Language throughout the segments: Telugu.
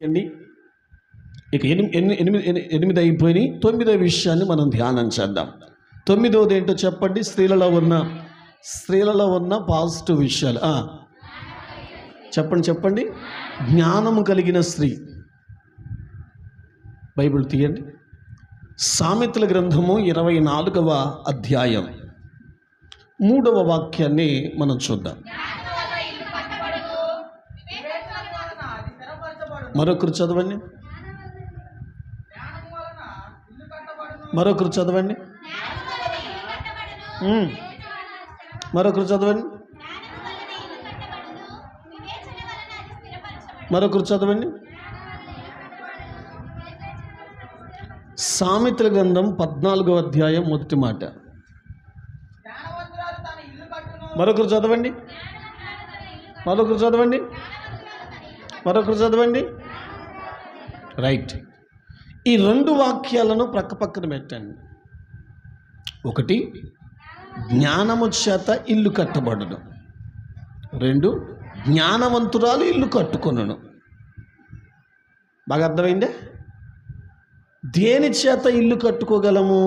అండి. ఇక ఎనిమిది అయిపోయినాయి. 9వ విషయాన్ని మనం ధ్యానం చేద్దాం. 9వది ఏంటో చెప్పండి. స్త్రీలలో ఉన్న పాజిటివ్ విషయాలు చెప్పండి. జ్ఞానము కలిగిన స్త్రీ. బైబిల్ తీయండి. సామెతల గ్రంథము 24వ అధ్యాయం 3వ వాక్యాన్ని మనం చూద్దాం. మరొకరు చదవండి. మరొకరు చదవండి. సామెతల గ్రంథం 14వ అధ్యాయం మొదటి మాట. మరొకరు చదవండి. రైట్. ఈ 2 వాక్యాలను పక్కన పెట్టండి. 1, జ్ఞానము చేత ఇల్లు కట్టబడును. 2, జ్ఞానవంతురాలు ఇల్లు కట్టుకొనును. బాగా అర్థమైందే? దేని చేత ఇల్లు కట్టుకోగలము?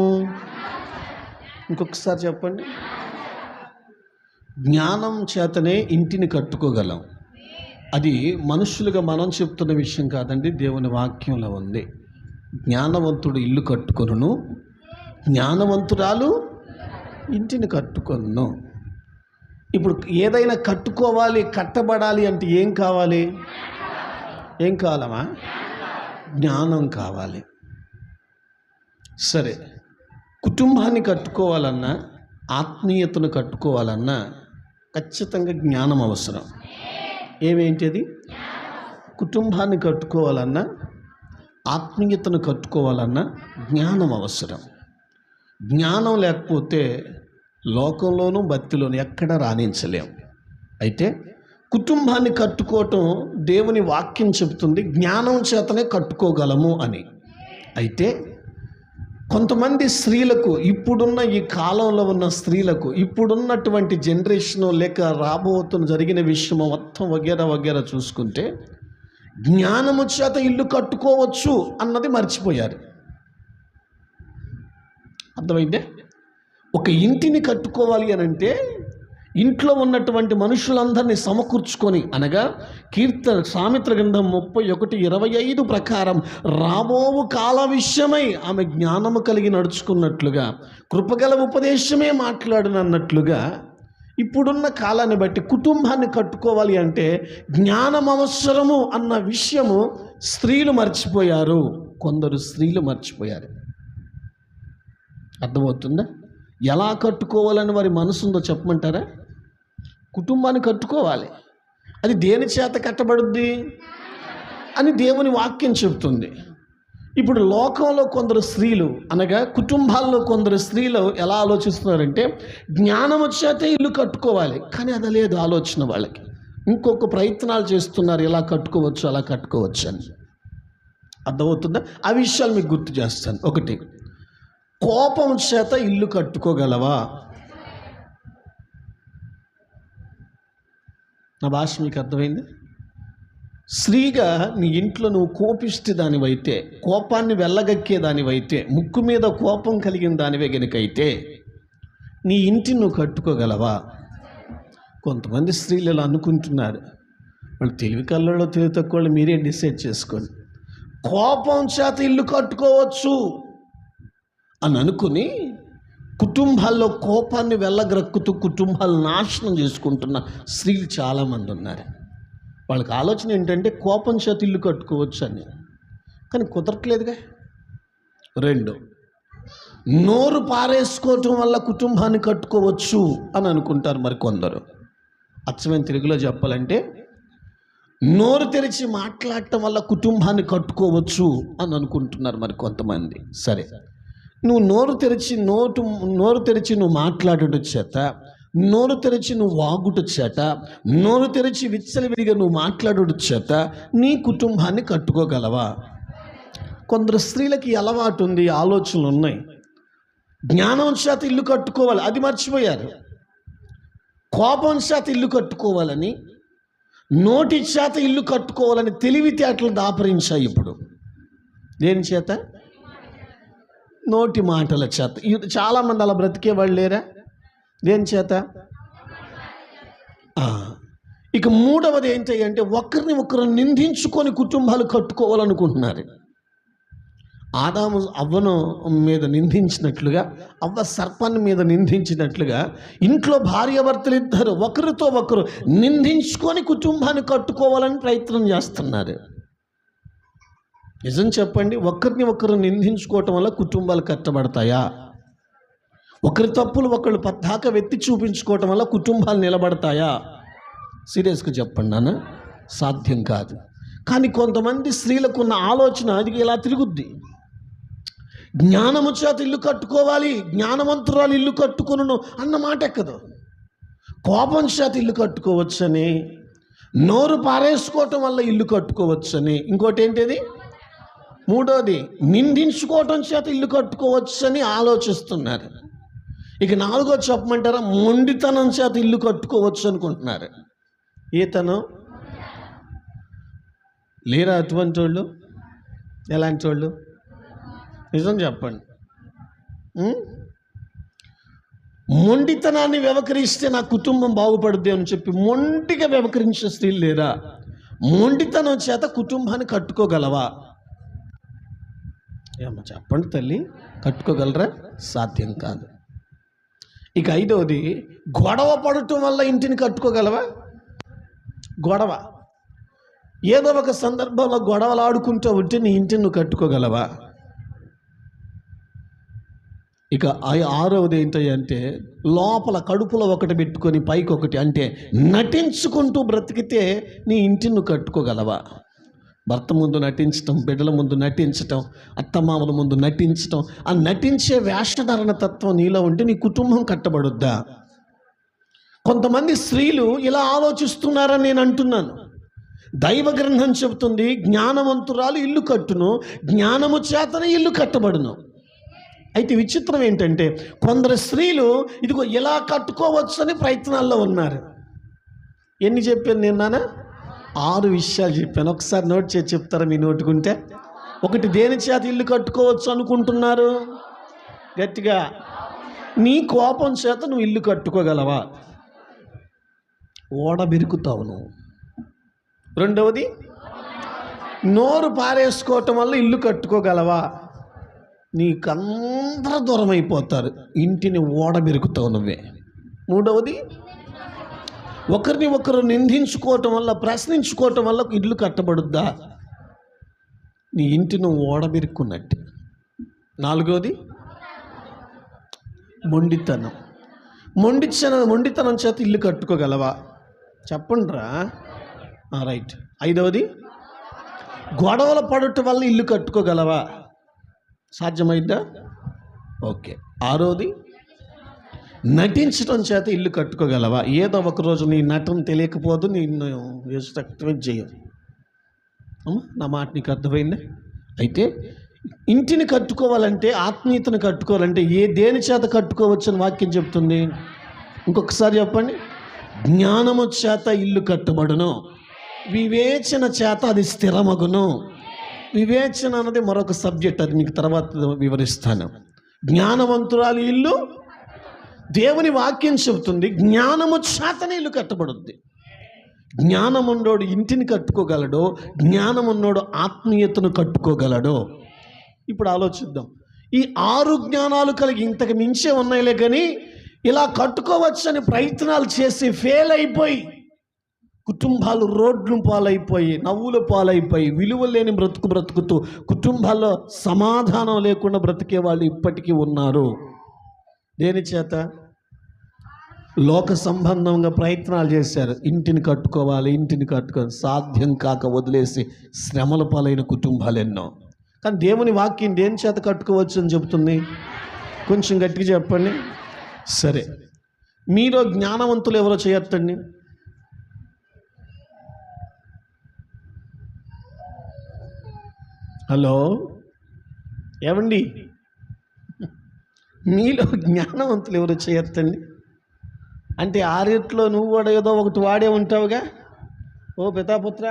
ఇంకొకసారి చెప్పండి. జ్ఞానం చేతనే ఇంటిని కట్టుకోగలం. అది మనుషులుగా మనం చెప్తున్న విషయం కాదండి, దేవుని వాక్యంలో ఉంది. జ్ఞానవంతుడు ఇల్లు కట్టుకొనును, జ్ఞానవంతురాలు ఇంటిని కట్టుకొనును. ఇప్పుడు ఏదైనా కట్టుకోవాలి, కట్టబడాలి అంటే ఏం కావాలి? ఏం కావాలమ్మా? జ్ఞానం కావాలి. సరే, కుటుంబాన్ని కట్టుకోవాలన్నా, ఆత్మీయతను కట్టుకోవాలన్నా ఖచ్చితంగా జ్ఞానం అవసరం. ఏమేంటిది? కుటుంబాన్ని కట్టుకోవాలన్నా, ఆత్మీయతను కట్టుకోవాలన్నా జ్ఞానం అవసరం. జ్ఞానం లేకపోతే లోకంలోనూ భక్తిలోనూ ఎక్కడ రాణించలేం. అయితే కుటుంబాన్ని కట్టుకోవటం దేవుని వాక్యం చెబుతుంది, జ్ఞానం చేతనే కట్టుకోగలము అని. అయితే కొంతమంది స్త్రీలకు, ఇప్పుడున్న ఈ కాలంలో ఉన్న స్త్రీలకు, ఇప్పుడున్నటువంటి జనరేషను లేక రాబోతున్న జరిగిన విషయము మొత్తం వగేరా చూసుకుంటే జ్ఞానము చేత ఇల్లు కట్టుకోవచ్చు అన్నది మర్చిపోయారు. అర్థమైందే? ఒక ఇంటిని కట్టుకోవాలి అని అంటే ఇంట్లో ఉన్నటువంటి మనుషులందరినీ సమకూర్చుకొని, అనగా సామెతల గ్రంథం 31:25 ప్రకారం రాబోవు కాల విషయమై ఆమె జ్ఞానము కలిగి నడుచుకున్నట్లుగా, కృపగల ఉపదేశమే మాట్లాడినన్నట్లుగా ఇప్పుడున్న కాలాన్ని బట్టి కుటుంబాన్ని కట్టుకోవాలి అంటే జ్ఞానం అవసరము అన్న విషయము స్త్రీలు మర్చిపోయారు. కొందరు స్త్రీలు మర్చిపోయారు. అర్థమవుతుందా? ఎలా కట్టుకోవాలని వారి మనసు ఉందో చెప్పమంటారా? కుటుంబాన్ని కట్టుకోవాలి. అది దేని చేత కట్టబడుద్ది అని దేవుని వాక్యం చెబుతుంది. ఇప్పుడు లోకంలో కొందరు స్త్రీలు, అనగా కుటుంబాల్లో కొందరు స్త్రీలు ఎలా ఆలోచిస్తున్నారంటే జ్ఞానము చేత ఇల్లు కట్టుకోవాలి, కానీ అది లేదు ఆలోచన వాళ్ళకి. ఇంకొక ప్రయత్నాలు చేస్తున్నారు, ఎలా కట్టుకోవచ్చు అలా కట్టుకోవచ్చు అని. అర్థమవుతుందా? ఆ విషయాలు మీకు గుర్తు చేస్తాను. 1, కోపం చేత ఇల్లు కట్టుకోగలవా? నా భాష మీకు అర్థమైంది? స్త్రీగా నీ ఇంట్లో నువ్వు కోపిస్తే దానివైతే, కోపాన్ని వెళ్ళగక్కేదానివైతే, ముక్కు మీద కోపం కలిగిన దానివే గనుకైతే నీ ఇంటిని నువ్వు కట్టుకోగలవా? కొంతమంది స్త్రీలు ఇలా అనుకుంటున్నారు. వాళ్ళు తెలివి కళ్ళలో తెలివి తక్కువ, మీరే డిసైడ్ చేసుకోండి. కోపం చేత ఇల్లు కట్టుకోవచ్చు అని అనుకుని కుటుంబాల్లో కోపాన్ని వెళ్ళగ్రక్కుతూ కుటుంబాలు నాశనం చేసుకుంటున్న స్త్రీలు చాలామంది ఉన్నారు. వాళ్ళకి ఆలోచన ఏంటంటే కోపం చేత ఇల్లు కట్టుకోవచ్చు అని, కానీ కుదరట్లేదుగా. 2, నోరు పారేసుకోవటం వల్ల కుటుంబాన్ని కట్టుకోవచ్చు అని అనుకుంటారు మరి కొందరు. అచ్చమైన తెలుగులో చెప్పాలంటే నోరు తెరిచి మాట్లాడటం వల్ల కుటుంబాన్ని కట్టుకోవచ్చు అని అనుకుంటున్నారు మరి కొంతమంది. సరే, నువ్వు నోరు తెరిచి నువ్వు మాట్లాడుట చేత, నోరు తెరిచి నువ్వు వాగుట చేత, నోరు తెరిచి విచ్చలవిడిగా నువ్వు మాట్లాడుట చేత నీ కుటుంబాన్ని కట్టుకోగలవా? కొందరు స్త్రీలకి అలవాటు ఉంది, ఆలోచనలు ఉన్నాయి. జ్ఞానం చేత ఇల్లు కట్టుకోవాలి, అది మర్చిపోయారు. కోపం చేత ఇల్లు కట్టుకోవాలని, నోటి చేత ఇల్లు కట్టుకోవాలని తెలివితేటలు దాపరించాయి. ఇప్పుడు దేని చేత? నోటి మాటల చేత. చాలామంది అలా బ్రతికే వాళ్ళు లేరా? దేని చేత? ఇక మూడవది ఏంటి అంటే ఒకరిని ఒకరు నిందించుకొని కుటుంబాలు కట్టుకోవాలనుకుంటున్నారు. ఆదాము అవ్వను మీద నిందించినట్లుగా, అవ్వ సర్పాన్ని మీద నిందించినట్లుగా ఇంట్లో భార్యాభర్తలు ఇద్దరు ఒకరితో ఒకరు నిందించుకొని కుటుంబాన్ని కట్టుకోవాలని ప్రయత్నం చేస్తున్నారు. నిజం చెప్పండి, ఒకరిని ఒకరు నిందించుకోవటం వల్ల కుటుంబాలు కట్టబడతాయా? ఒకరి తప్పులు ఒకళ్ళు పద్దాక వెత్తి చూపించుకోవటం వల్ల కుటుంబాలు నిలబడతాయా? సీరియస్గా చెప్పండి నాన్న, సాధ్యం కాదు. కానీ కొంతమంది స్త్రీలకు ఉన్న ఆలోచన అది ఇలా తిరుగుద్ది. జ్ఞానము చేత ఇల్లు కట్టుకోవాలి, జ్ఞానవంతురాలు ఇల్లు కట్టుకొనును అన్న మాట ఎక్కదు. కోపం చేత ఇల్లు కట్టుకోవచ్చని, నోరు పారేసుకోవటం వల్ల ఇల్లు కట్టుకోవచ్చని, ఇంకోటి ఏంటిది? మూడోది నిందించుకోవటం చేత ఇల్లు కట్టుకోవచ్చని ఆలోచిస్తున్నారు. ఇక నాలుగోది చెప్పమంటారా? మొండితనం చేత ఇల్లు కట్టుకోవచ్చు అనుకుంటున్నారు. ఈతను లేరా అటువంటి వాళ్ళు? ఎలాంటి వాళ్ళు? నిజం చెప్పండి. మొండితనాన్ని వ్యవహరిస్తే నా కుటుంబం బాగుపడుద్ది అని చెప్పి మొండిగా వ్యవహరించే స్త్రీలు లేరా? మొండితనం చేత కుటుంబాన్ని కట్టుకోగలవా? ఏమో చెప్పండి తల్లి, కట్టుకోగలరా? సాధ్యం కాదు. ఇక ఐదవది గొడవ పడటం వల్ల ఇంటిని కట్టుకోగలవా? గొడవ ఏదో ఒక సందర్భంలో గొడవలు ఆడుకుంటూ ఉంటే నీ ఇంటిని నువ్వు కట్టుకోగలవా? ఇక ఆరవది ఏంటి అంటే లోపల కడుపులో ఒకటి పెట్టుకొని పైకి ఒకటి, అంటే నటించుకుంటూ బ్రతికితే నీ ఇంటిని నువ్వు కట్టుకోగలవా? భర్త ముందు నటించటం, బిడ్డల ముందు నటించటం, అత్తమామల ముందు నటించటం, ఆ నటించే వేషధారణ తత్వం నీలో ఉంటే నీ కుటుంబం కట్టబడుద్దా? కొంతమంది స్త్రీలు ఇలా ఆలోచిస్తున్నారని నేను అంటున్నాను. దైవ గ్రంథం చెబుతుంది, జ్ఞానవంతురాలు ఇల్లు కట్టును, జ్ఞానము చేతనే ఇల్లు కట్టబడును. అయితే విచిత్రం ఏంటంటే కొందరు స్త్రీలు ఇదిగో ఇలా కట్టుకోవచ్చు అని ప్రయత్నాల్లో ఉన్నారు. ఎన్ని చెప్పాను నేను నాన్న? 6 విషయాలు చెప్పాను. ఒకసారి నోట్ చేసి చెప్తారా మీ నోటుకుంటే? ఒకటి, దేని చేత ఇల్లు కట్టుకోవచ్చు అనుకుంటున్నారు? గట్టిగా, నీ కోపం చేత నువ్వు ఇల్లు కట్టుకోగలవా? ఓడబెరుకుతావు నువ్వు. రెండవది, నోరు పారేసుకోవటం వల్ల ఇల్లు కట్టుకోగలవా? నీకందరూ దూరం అయిపోతారు, ఇంటిని ఓడబెరుకుతావు నువ్వే. మూడవది, ఒకరిని ఒకరు నిందించుకోవటం వల్ల, ప్రశ్నించుకోవటం వల్ల ఇల్లు కట్టబడుద్దా? నీ ఇంటిని నువ్వు ఓడబెరుక్కున్నట్టు. నాలుగవది, మొండితనం. మొండితనం చేత ఇల్లు కట్టుకోగలవా? చెప్పండిరా. రైట్. ఐదవది, గొడవలు పడటం వల్ల ఇల్లు కట్టుకోగలవా? సాధ్యమైద్దా? ఓకే. ఆరోది, నటించడం చేత ఇల్లు కట్టుకోగలవా? ఏదో ఒకరోజు నీ నటన తెలియకపోదు, నిన్ను ఎక్స్పెక్ట్ చేయవు. నా మాట నీకు అర్థమైందా? అయితే ఇంటిని కట్టుకోవాలంటే, ఆత్మీయతను కట్టుకోవాలంటే దేని చేత కట్టుకోవచ్చు అని వాక్యం చెప్తుంది. ఇంకొకసారి చెప్పండి. జ్ఞానము చేత ఇల్లు కట్టబడును, వివేచన చేత అది స్థిరమగును. వివేచన అన్నది మరొక సబ్జెక్ట్, అది మీకు తర్వాత వివరిస్తాను. జ్ఞానవంతురాలు ఇల్లు, దేవుని వాక్యం చెబుతుంది, జ్ఞానము చేతనే ఇల్లు కట్టబడుద్ది. జ్ఞానమున్నోడు ఇంటిని కట్టుకోగలడో, జ్ఞానమున్నోడు ఆత్మీయతను కట్టుకోగలడో. ఇప్పుడు ఆలోచిద్దాం. ఈ 6 జ్ఞానాలు కలిగి ఇంతకు మించే ఉన్నాయిలే, కానీ ఇలా కట్టుకోవచ్చని ప్రయత్నాలు చేసి ఫెయిల్ అయిపోయి కుటుంబాలు రోడ్లు పాలైపోయి, నవ్వుల పాలైపోయి, విలువ లేని బ్రతుకుతూ కుటుంబాల్లో సమాధానం లేకుండా బ్రతికే వాళ్ళు ఇప్పటికీ ఉన్నారు. దేని చేత? లోక సంబంధంగా ప్రయత్నాలు చేశారు. ఇంటిని కట్టుకోవాలి, ఇంటిని కట్టుకోవాలి, సాధ్యం కాక వదిలేసి శ్రమల పాలైన కుటుంబాలు ఎన్నో. కానీ దేవుని వాక్యం దేని చేత కట్టుకోవచ్చు అని చెబుతుంది? కొంచెం గట్టిగా చెప్పండి. సరే, మీలో జ్ఞానవంతులు ఎవరో చేయొద్దండి. హలో, ఏమండి? మీలో జ్ఞానవంతులు ఎవరో చేయొద్దండి. అంటే 6 నువ్వు కూడా ఏదో ఒకటి వాడే ఉంటావుగా, ఓ పితాపుత్ర,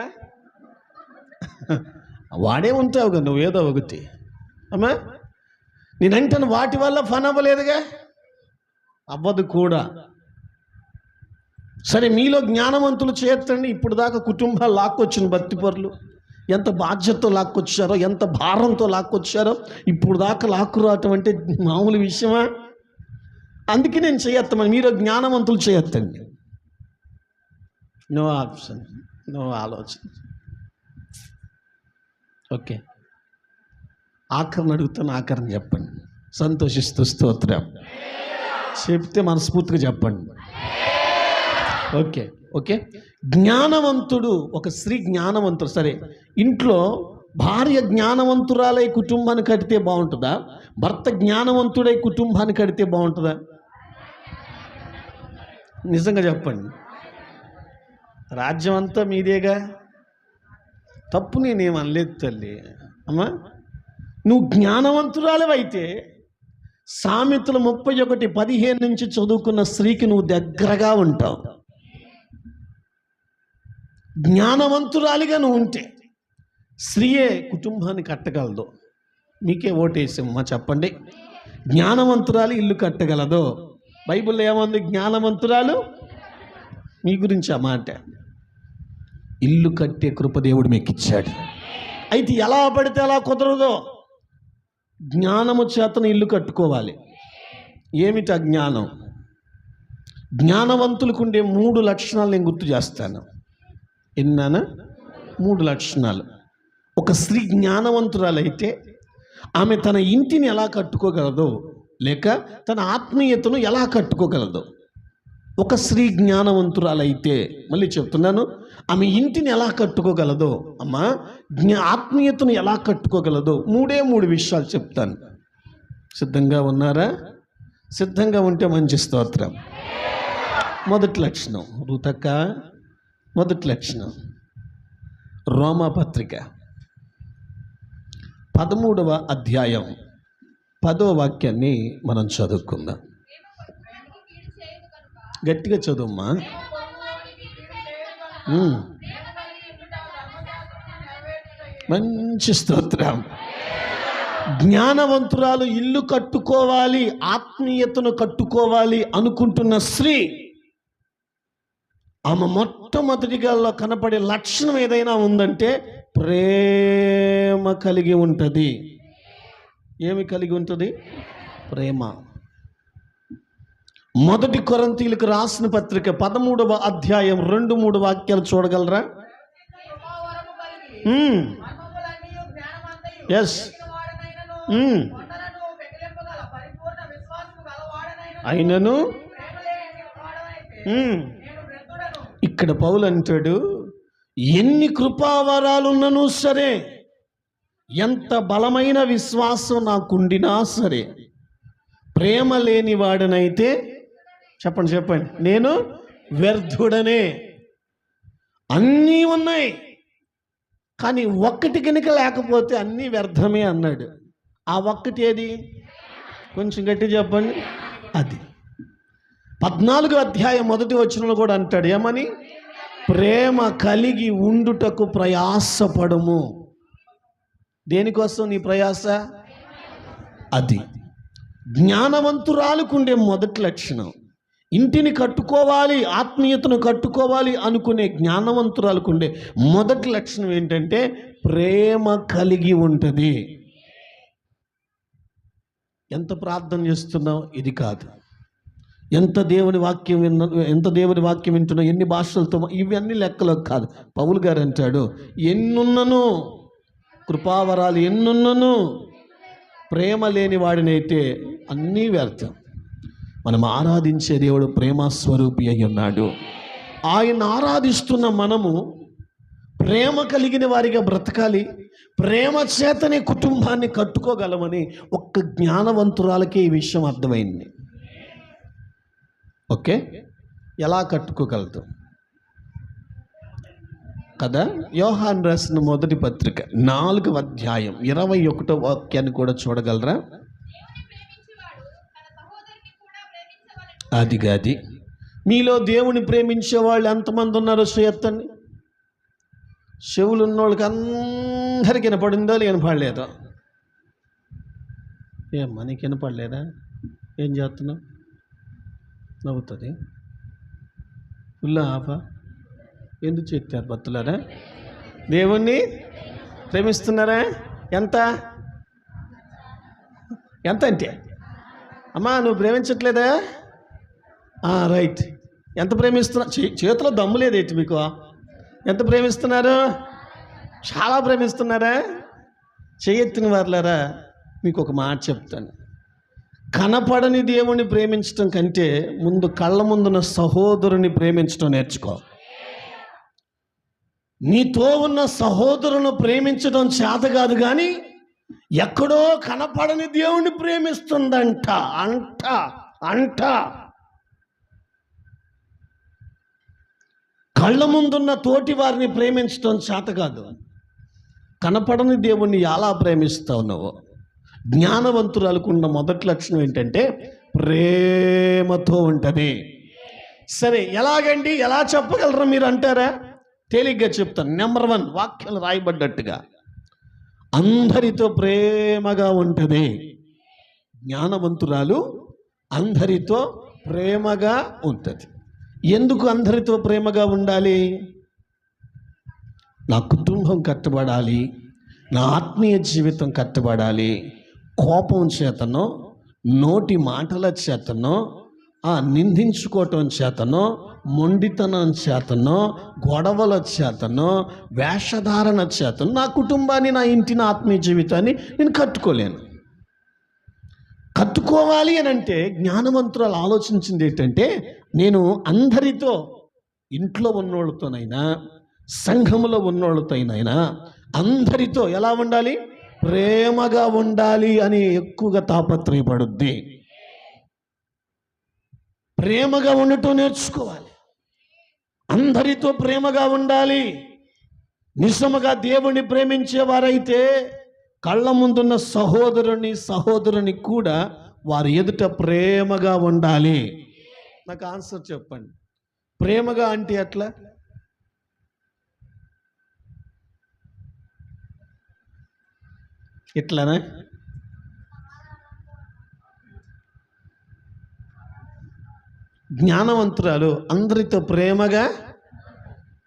వాడే ఉంటావుగా నువ్వేదో ఒకటి. అమ్మా నేనంటాను వాటి వల్ల పని అవ్వలేదుగా, అవ్వదు కూడా. సరే మీలో జ్ఞానవంతులు చేయొద్దండి. ఇప్పుడు దాకా కుటుంబాలు లాక్కొచ్చిన భక్తిపరులు ఎంత బాధ్యతతో లాక్కొచ్చారో, ఎంత భారంతో లాక్కొచ్చారో, ఇప్పుడు దాకా లాక్కురావటం అంటే మామూలు విషయమా? అందుకే నేను చేయొత్తమని. మీరు జ్ఞానవంతులు చేయొద్దండి. నో ఆప్షన్, నో ఆలోచన. ఓకే, ఆఖరిని అడుగుతాను, ఆఖరిని చెప్పండి. సంతోషిస్తూ స్తోత్రం చెప్తే మనస్ఫూర్తిగా చెప్పండి. Okay okay. జ్ఞానవంతుడు, ఒక స్త్రీ జ్ఞానవంతుడు. సరే, ఇంట్లో భార్య జ్ఞానవంతురాలై కుటుంబాన్ని కడితే బాగుంటుందా? భర్త జ్ఞానవంతుడై కుటుంబాన్ని కడితే బాగుంటుందా? నిజంగా చెప్పండి. రాజ్యం అంతా మీదేగా. తప్పు నేనేమనలేదు తల్లి. అమ్మా నువ్వు జ్ఞానవంతురాలవైతే సామెతలు 31:15 నుంచి చదువుకున్న స్త్రీకి నువ్వు దగ్గరగా ఉంటావు. జ్ఞానవంతురాలిగా నువ్వు ఉంటే స్త్రీయే కుటుంబాన్ని కట్టగలదు. మీకే ఓటేసామ్మా చెప్పండి. జ్ఞానవంతురాలు ఇల్లు కట్టగలదు. బైబిల్లో ఏముంది? జ్ఞానవంతురాలు. మీ గురించి ఆ మాట. ఇల్లు కట్టే కృపదేవుడు మీకు ఇచ్చాడు. అయితే ఎలా పడితే అలా కుదరదు. జ్ఞానము చేతను ఇల్లు కట్టుకోవాలి. ఏమిటి ఆ జ్ఞానం? జ్ఞానవంతులకు ఉండే 3 లక్షణాలు నేను గుర్తు చేస్తాను. ఎన్నానా? 3 లక్షణాలు. ఒక స్త్రీ జ్ఞానవంతురాలైతే ఆమె తన ఇంటిని ఎలా కట్టుకోగలదో, లేక తన ఆత్మీయతను ఎలా కట్టుకోగలదో. ఒక స్త్రీ జ్ఞానవంతురాలైతే, మళ్ళీ చెప్తున్నాను, ఆమె ఇంటిని ఎలా కట్టుకోగలదో, అమ్మా ఆత్మీయతను ఎలా కట్టుకోగలదో 3 విషయాలు చెప్తాను. సిద్ధంగా ఉన్నారా? సిద్ధంగా ఉంటే మంచి స్తోత్రం. మొదటి లక్షణం రూతక్క, మొదటి లక్షణం రోమాపత్రిక 13వ అధ్యాయం 10వ వాక్యాన్ని మనం చదువుకుందాం. గట్టిగా చదువుమ్మా. మంచి స్తోత్రం. జ్ఞానవంతురాలు ఇల్లు కట్టుకోవాలి, ఆత్మీయతను కట్టుకోవాలి అనుకుంటున్న స్త్రీ, ఆమె మొట్టమొదటిగా కనపడే లక్షణం ఏదైనా ఉందంటే ప్రేమ కలిగి ఉంటుంది. ఏమి కలిగి ఉంటుంది? ప్రేమ. మొదటి కొరింథీయులకు రాసిన పత్రిక 13వ అధ్యాయం 2-3 వాక్యాలు చూడగలరా? ఎస్. అయినను ఇక్కడ పౌలు అంటాడు, ఎన్ని కృపావరాలున్నను సరే, ఎంత బలమైన విశ్వాసం నాకుండినా సరే, ప్రేమ లేని వాడనైతే చెప్పండి నేను వ్యర్థుడనే. అన్నీ ఉన్నాయి కానీ ఒక్కటి కనుక లేకపోతే అన్నీ వ్యర్థమే అన్నాడు. ఆ ఒక్కటి ఏది? కొంచెం గట్టి చెప్పండి. అది 14వ అధ్యాయం 1వ వచనంలో కూడా అంటాడు, ఏమని? ప్రేమ కలిగి ఉండుటకు ప్రయాసపడము. దేనికోసం నీ ప్రయాస? అది జ్ఞానవంతురాలుకుండే మొదటి లక్షణం. ఇంటిని కట్టుకోవాలి, ఆత్మీయతను కట్టుకోవాలి అనుకునే జ్ఞానవంతురాలుకుండే మొదటి లక్షణం ఏంటంటే ప్రేమ కలిగి ఉంటుంది. ఎంత ప్రార్థన చేస్తున్నావు? ఇది కాదు. ఎంత దేవుని వాక్యం వింటున్నావు, ఎన్ని భాషలతో, ఇవన్నీ లెక్కలకు కాదు. పౌలు గారు అంటాడు, ఎన్నున్నను కృపావరాలు ఎన్నున్నను ప్రేమ లేని వాడినైతే అన్నీ వ్యర్థం. మనం ఆరాధించే దేవుడు ప్రేమస్వరూపి అయి ఉన్నాడు. ఆయన ఆరాధిస్తున్న మనము ప్రేమ కలిగిన వారిగా బ్రతకాలి. ప్రేమ చేతనే కుటుంబాన్ని కట్టుకోగలమని ఒక్క జ్ఞానవంతురాలకే ఈ విషయం అర్థమైంది. ఓకే, ఎలా కట్టుకోగలదు కదా? యోహాను రాసిన మొదటి పత్రిక 4వ అధ్యాయం 21వ వాక్యాన్ని కూడా చూడగలరా? అది మీలో దేవుని ప్రేమించే వాళ్ళు ఎంతమంది ఉన్నారో చేయొద్దండి. చెవులు ఉన్నోళ్ళకి అందరికి వినపడిందో వినపడలేదో? ఏమ్మా నీకు వినపడలేదా? ఏం చేస్తున్నావు? నవ్వుతుంది. ఫుల్ ఆప. ఎందుకు చెప్పారు భక్తులారా? దేవుణ్ణి ప్రేమిస్తున్నారా? ఎంత ఎంత అంటే అమ్మా నువ్వు ప్రేమించట్లేదా? రైట్. ఎంత ప్రేమిస్తున్నా? చేతిలో దమ్ము లేదేంటి మీకు? ఎంత ప్రేమిస్తున్నారు? చాలా ప్రేమిస్తున్నారా? చేయెత్తిన వారులారా, మీకు ఒక మాట చెప్తాను. కనపడని దేవుణ్ణి ప్రేమించడం కంటే ముందు కళ్ళ ముందున్న సహోదరుని ప్రేమించడం నేర్చుకో. నీతో ఉన్న సహోదరుని ప్రేమించడం చేత కాదు, కానీ ఎక్కడో కనపడని దేవుణ్ణి ప్రేమిస్తుందంట. అంట కళ్ళ ముందున్న తోటి వారిని ప్రేమించడం చేత కాదు. కనపడని దేవుణ్ణి ఎలా ప్రేమిస్తావు నువ్వు? జ్ఞానవంతురాలకు ఉన్న మొదటి లక్షణం ఏంటంటే ప్రేమతో ఉంటుంది. సరే, ఎలాగండి, ఎలా చెప్పగలరు మీరు అంటారా? తేలిగ్గా చెప్తాను. నెంబర్ 1, వాక్యాలు రాయబడ్డట్టుగా అందరితో ప్రేమగా ఉంటుంది. జ్ఞానవంతురాలు అందరితో ప్రేమగా ఉంటుంది. ఎందుకు అందరితో ప్రేమగా ఉండాలి? నా కుటుంబం కట్టబడాలి, నా ఆత్మీయ జీవితం కట్టబడాలి. కోపం చేతనో, నోటి మాటల చేతనో, నిందించుకోవటం చేతనో, మొండితనం చేతనో, గొడవల చేతనో, వేషధారణ చేతనో నా కుటుంబాన్ని, నా ఇంటిని, ఆత్మీయ జీవితాన్ని నేను కట్టుకోలేను. కట్టుకోవాలి అని అంటే జ్ఞానవంతురాలు ఆలోచించింది ఏంటంటే, నేను అందరితో, ఇంట్లో ఉన్నోళ్ళతోనైనా సంఘములో ఉన్నోళ్ళతోనైనా అందరితో ఎలా ఉండాలి? ప్రేమగా ఉండాలి అని ఎక్కువగా తాపత్రయపడుద్ది. ప్రేమగా ఉండటం నేర్చుకోవాలి. అందరితో ప్రేమగా ఉండాలి. నిజముగా దేవుణ్ణి ప్రేమించేవారైతే కళ్ళ ముందున్న సహోదరుని కూడా వారి ఎదుట ప్రేమగా ఉండాలి. నాకు ఆన్సర్ చెప్పండి. ప్రేమగా అంటే ఎట్లా? ఇట్లానా? జ్ఞానవంతురాలు అందరితో ప్రేమగా,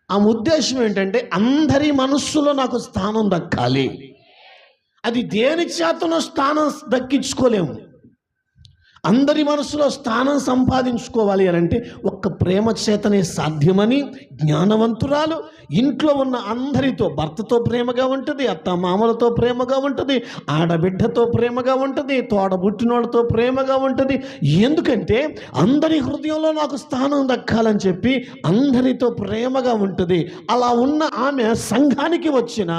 ఆ ఉద్దేశం ఏంటంటే అందరి మనస్సులో నాకు స్థానం దక్కాలి. అది దేని చేతనో స్థానం దక్కించుకోలేము. అందరి మనసులో స్థానం సంపాదించుకోవాలి అని అంటే ఒక్క ప్రేమ చేతనే సాధ్యమని జ్ఞానవంతురాలు ఇంట్లో ఉన్న అందరితో, భర్తతో ప్రేమగా ఉంటుంది, అత్తమామలతో ప్రేమగా ఉంటుంది, ఆడబిడ్డతో ప్రేమగా ఉంటుంది, తోడబుట్టినోళ్ళతో ప్రేమగా ఉంటుంది. ఎందుకంటే అందరి హృదయంలో నాకు స్థానం దక్కాలని చెప్పి అందరితో ప్రేమగా ఉంటుంది. అలా ఉన్న ఆమె సంఘానికి వచ్చిన,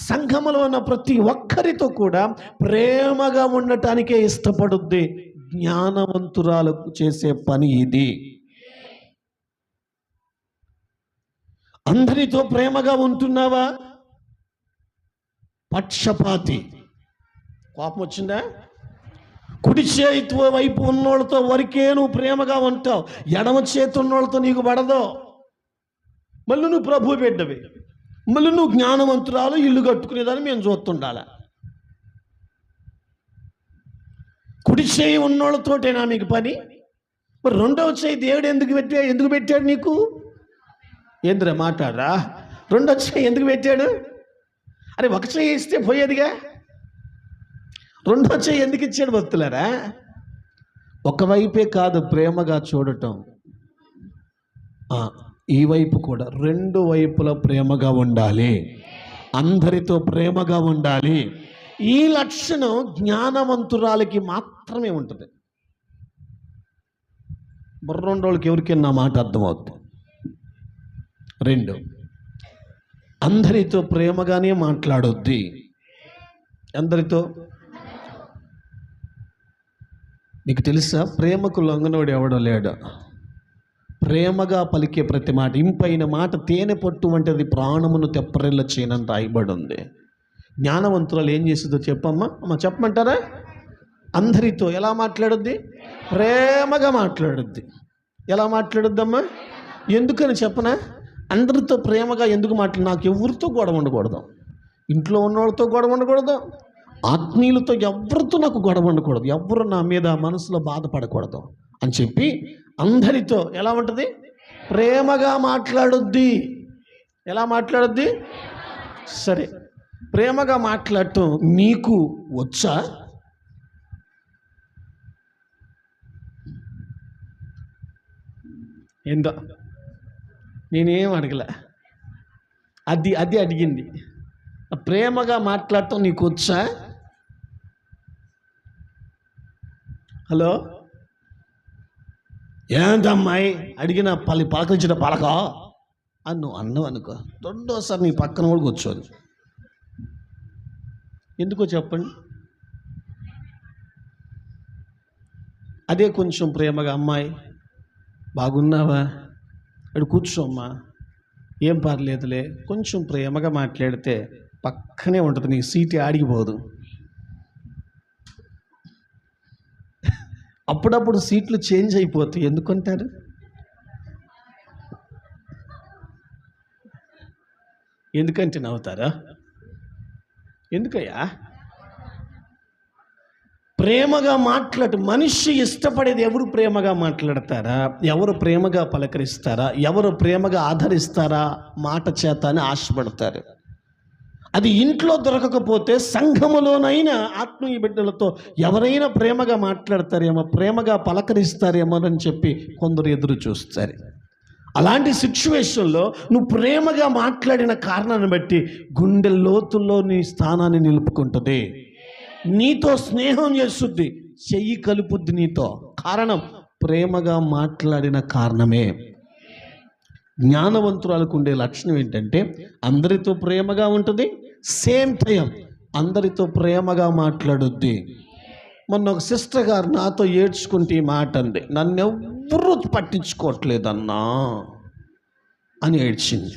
సంఘములో ఉన్న ప్రతి ఒక్కరితో కూడా ప్రేమగా ఉండటానికే ఇష్టపడుద్ది. జ్ఞానవంతురాలకు చేసే పని ఇది. అందరితో ప్రేమగా ఉంటున్నావా? పక్షపాతి. కోపం వచ్చిందా? కుడి చేతి వైపు ఉన్నోళ్ళతో వరకే నువ్వు ప్రేమగా ఉంటావు, ఎడమ చేతి ఉన్నోళ్ళతో నీకు పడదు. మళ్ళీ నువ్వు ప్రభు బిడ్డవి, మళ్ళీ నువ్వు జ్ఞానవంతురాలు, ఇల్లు కట్టుకునేదాన్ని మేము చూస్తుండాలా? కుడి చేయి ఉన్నోళ్ళతోటేనా మీకు పని? మరి రెండవ చేయి దేవుడు ఎందుకు పెట్టాడు నీకు? ఏంద్రా మాట్లాడరా? రెండవ చేయి ఎందుకు పెట్టాడు? అరే ఒక చేయి ఇస్తే పోయేదిగా, రెండవ చేయి ఎందుకు ఇచ్చాడు భక్తులారా? ఒకవైపే కాదు ప్రేమగా చూడటం, ఈ వైపు కూడా, రెండు వైపుల ప్రేమగా ఉండాలి, అందరితో ప్రేమగా ఉండాలి. ఈ లక్షణం జ్ఞానవంతురాలకి మాత్రమే ఉంటుంది. బుర్రండోళ్ళకి ఎవరికైనా నా మాట అర్థమవుతుంది. 2, అందరితో ప్రేమగానే మాట్లాడొద్ది. అందరితో. నీకు తెలుసా, ప్రేమకు లొంగనోడు ఎవడో లేడు. ప్రేమగా పలికే ప్రతి మాట, ఇంపైన మాట తేనె పట్టు వంటిది, ప్రాణమును తెప్పరిల్ల చేయనని రాయబడి ఉంది. జ్ఞానవంతురాలు ఏం చేస్తుందో చెప్పమ్మా? చెప్పమంటారా? అందరితో ఎలా మాట్లాడుద్ది? ప్రేమగా మాట్లాడుద్ది. ఎలా మాట్లాడుద్దమ్మా? ఎందుకని చెప్పనా? అందరితో ప్రేమగా ఎందుకు నాకు ఎవరితో గొడవ ఉండకూడదు, ఇంట్లో ఉన్నవాళ్ళతో గొడవ ఉండకూడదు, ఆత్మీయులతో ఎవరితో నాకు గొడవ ఉండకూడదు, ఎవరు నా మీద మనసులో బాధపడకూడదు అని చెప్పి అందరితో ఎలా ఉంటుంది, ప్రేమగా మాట్లాడుద్ది. ఎలా మాట్లాడుద్ది? సరే, ప్రేమగా మాట్లాడటం నీకు వచ్చా? ఏందో నేనేం అడగలే, అది అడిగింది. ప్రేమగా మాట్లాడటం నీకు వచ్చా? హలో, ఏంటమ్మాయి అడిగిన పలకరించిన పలక అని నువ్వు అన్నావు అనుకో, రెండోసారి నీ పక్కన కూడా కూర్చోదు. ఎందుకో చెప్పండి. అదే కొంచెం ప్రేమగా, అమ్మాయి బాగున్నావా, అక్కడ కూర్చోమ్మా, ఏం పర్లేదులే, కొంచెం ప్రేమగా మాట్లాడితే పక్కనే ఉంటుంది, నీ సీటు ఆడిగిపోదు. అప్పుడప్పుడు సీట్లు చేంజ్ అయిపోతాయి. ఎందుకంటారు? ఎందుకంటే నవ్వుతారా? ఎందుకయ్యా? ప్రేమగా మాట్లాడు. మనిషి ఇష్టపడేది ఎవరు ప్రేమగా మాట్లాడతారా, ఎవరు ప్రేమగా పలకరిస్తారా, ఎవరు ప్రేమగా ఆదరిస్తారా మాట చేత అని ఆశపడతారు. అది ఇంట్లో దొరకకపోతే సంఘములోనైనా ఆత్మీయ బిడ్డలతో ఎవరైనా ప్రేమగా మాట్లాడతారేమో, ప్రేమగా పలకరిస్తారేమో అని చెప్పి కొందరు ఎదురు చూస్తారు. అలాంటి సిచ్యువేషన్లో నువ్వు ప్రేమగా మాట్లాడిన కారణాన్ని బట్టి గుండె లోతుల్లో నీ స్థానాన్ని నిలుపుకుంటుంది, నీతో స్నేహం చేస్తుంది, చెయ్యి కలుపుద్ది నీతో. కారణం ప్రేమగా మాట్లాడిన కారణమే. జ్ఞానవంతురాలకు ఉండే లక్షణం ఏంటంటే అందరితో ప్రేమగా ఉంటుంది, సేమ్ టైం అందరితో ప్రేమగా మాట్లాడుద్ది. మొన్న ఒక సిస్టర్ గారు నాతో ఏడ్చుకుంటే ఈ మాట అంది, నన్నెవ్వరూ పట్టించుకోవట్లేదన్నా అని ఏడ్చింది.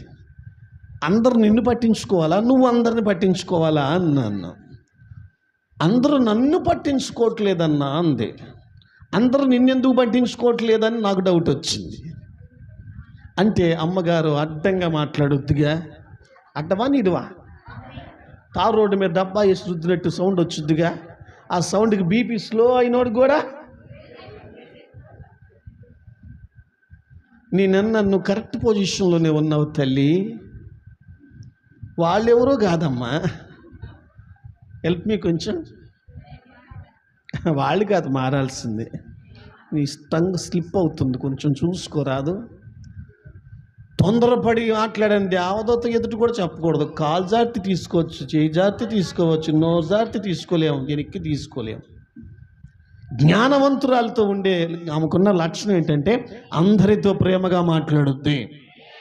అందరూ నిన్ను పట్టించుకోవాలా, నువ్వు అందరిని పట్టించుకోవాలా అన్నాను. అందరూ నన్ను పట్టించుకోవట్లేదన్నా అంది. అందరూ నిన్నెందుకు పట్టించుకోవట్లేదని నాకు డౌట్ వచ్చింది. అంటే అమ్మగారు అడ్డంగా మాట్లాడుద్దిగా, అడ్డవా నీడువా, తారు రోడ్డు మీద డబ్బా వేసి రుద్దినట్టు సౌండ్ వచ్చుద్దిగా, ఆ సౌండ్కి బీపీ స్లో అయినోడు కూడా నన్ను కరెక్ట్ పొజిషన్లోనే ఉన్నావు తల్లి, వాళ్ళెవరో కాదమ్మా, హెల్ప్ మీ కొంచెం, వాళ్ళు కాదు మారాల్సింది, నీ టంగ్ స్లిప్ అవుతుంది, కొంచెం చూసుకోరాదు. తొందరపడి మాట్లాడండి, అవధత ఎదుటి కూడా చెప్పకూడదు. కాలు జార్తి తీసుకోవచ్చు, చేయి జార్తి తీసుకోవచ్చు, నోరు జార్తి తీసుకోలేము, వెనక్కి తీసుకోలేము. జ్ఞానవంతురాలతో ఉండే ఆమెకున్న లక్షణం ఏంటంటే అందరితో ప్రేమగా మాట్లాడుద్ది.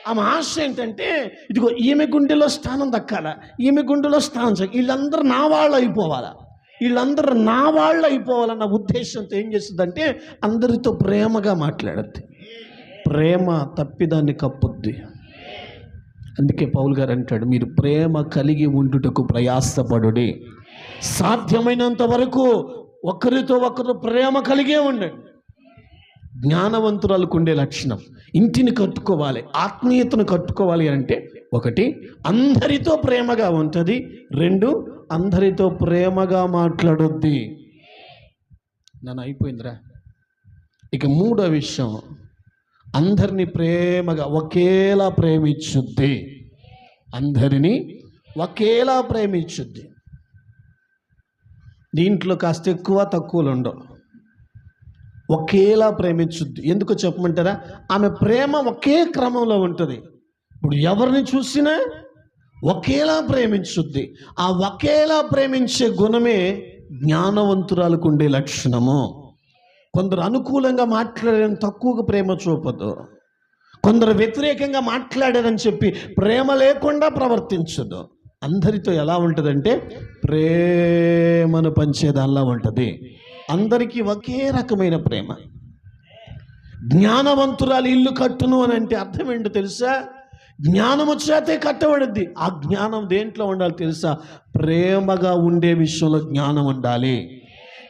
ఆమె ఆశ ఏంటంటే ఇదిగో ఈమె గుండెలో స్థానం దక్కాలా, ఈమె గుండెలో స్థానం, వీళ్ళందరూ నా వాళ్ళు అయిపోవాలా, వీళ్ళందరూ నా వాళ్ళు అయిపోవాలన్న ఉద్దేశంతో ఏం చేస్తుందంటే అందరితో ప్రేమగా మాట్లాడుద్ది. ప్రేమ తప్పిదాన్ని కప్పుద్ది. అందుకే పౌలు గారు అంటాడు, మీరు ప్రేమ కలిగి ఉండుటకు ప్రయాసపడుడి, సాధ్యమైనంత వరకు ఒకరితో ఒకరు ప్రేమ కలిగే ఉండండి. జ్ఞానవంతురాలకు ఉండే లక్షణం, ఇంటిని కట్టుకోవాలి, ఆత్మీయతను కట్టుకోవాలి అంటే ఒకటి అందరితో ప్రేమగా ఉంటుంది, రెండు అందరితో ప్రేమగా మాట్లాడొద్ది. నన్ను అయిపోయిందిరా. ఇక మూడో విషయం, అందరినీ ప్రేమగా ఒకేలా ప్రేమించుద్ది. అందరినీ ఒకేలా ప్రేమించుద్ది. దీంట్లో కాస్త ఎక్కువ తక్కువలు ఉండవు, ఒకేలా ప్రేమించుద్ది. ఎందుకో చెప్పమంటారా? ఆమె ప్రేమ ఒకే క్రమంలో ఉంటుంది. ఇప్పుడు ఎవరిని చూసినా ఒకేలా ప్రేమించుద్ది. ఆ ఒకేలా ప్రేమించే గుణమే జ్ఞానవంతురాలకు ఉండే లక్షణము. కొందరు అనుకూలంగా మాట్లాడారని తక్కువగా ప్రేమ చూపదు, కొందరు వ్యతిరేకంగా మాట్లాడారని చెప్పి ప్రేమ లేకుండా ప్రవర్తించదు. అందరితో ఎలా ఉంటుందంటే ప్రేమను పంచేదానిలా ఉంటుంది. అందరికీ ఒకే రకమైన ప్రేమ. జ్ఞానవంతురాలు ఇల్లు కట్టును అని అంటే అర్థం ఏంటో తెలుసా? జ్ఞానము చేతే కట్టబడుద్ది. ఆ జ్ఞానం దేంట్లో ఉండాలి తెలుసా? ప్రేమగా ఉండే విషయంలో జ్ఞానం ఉండాలి.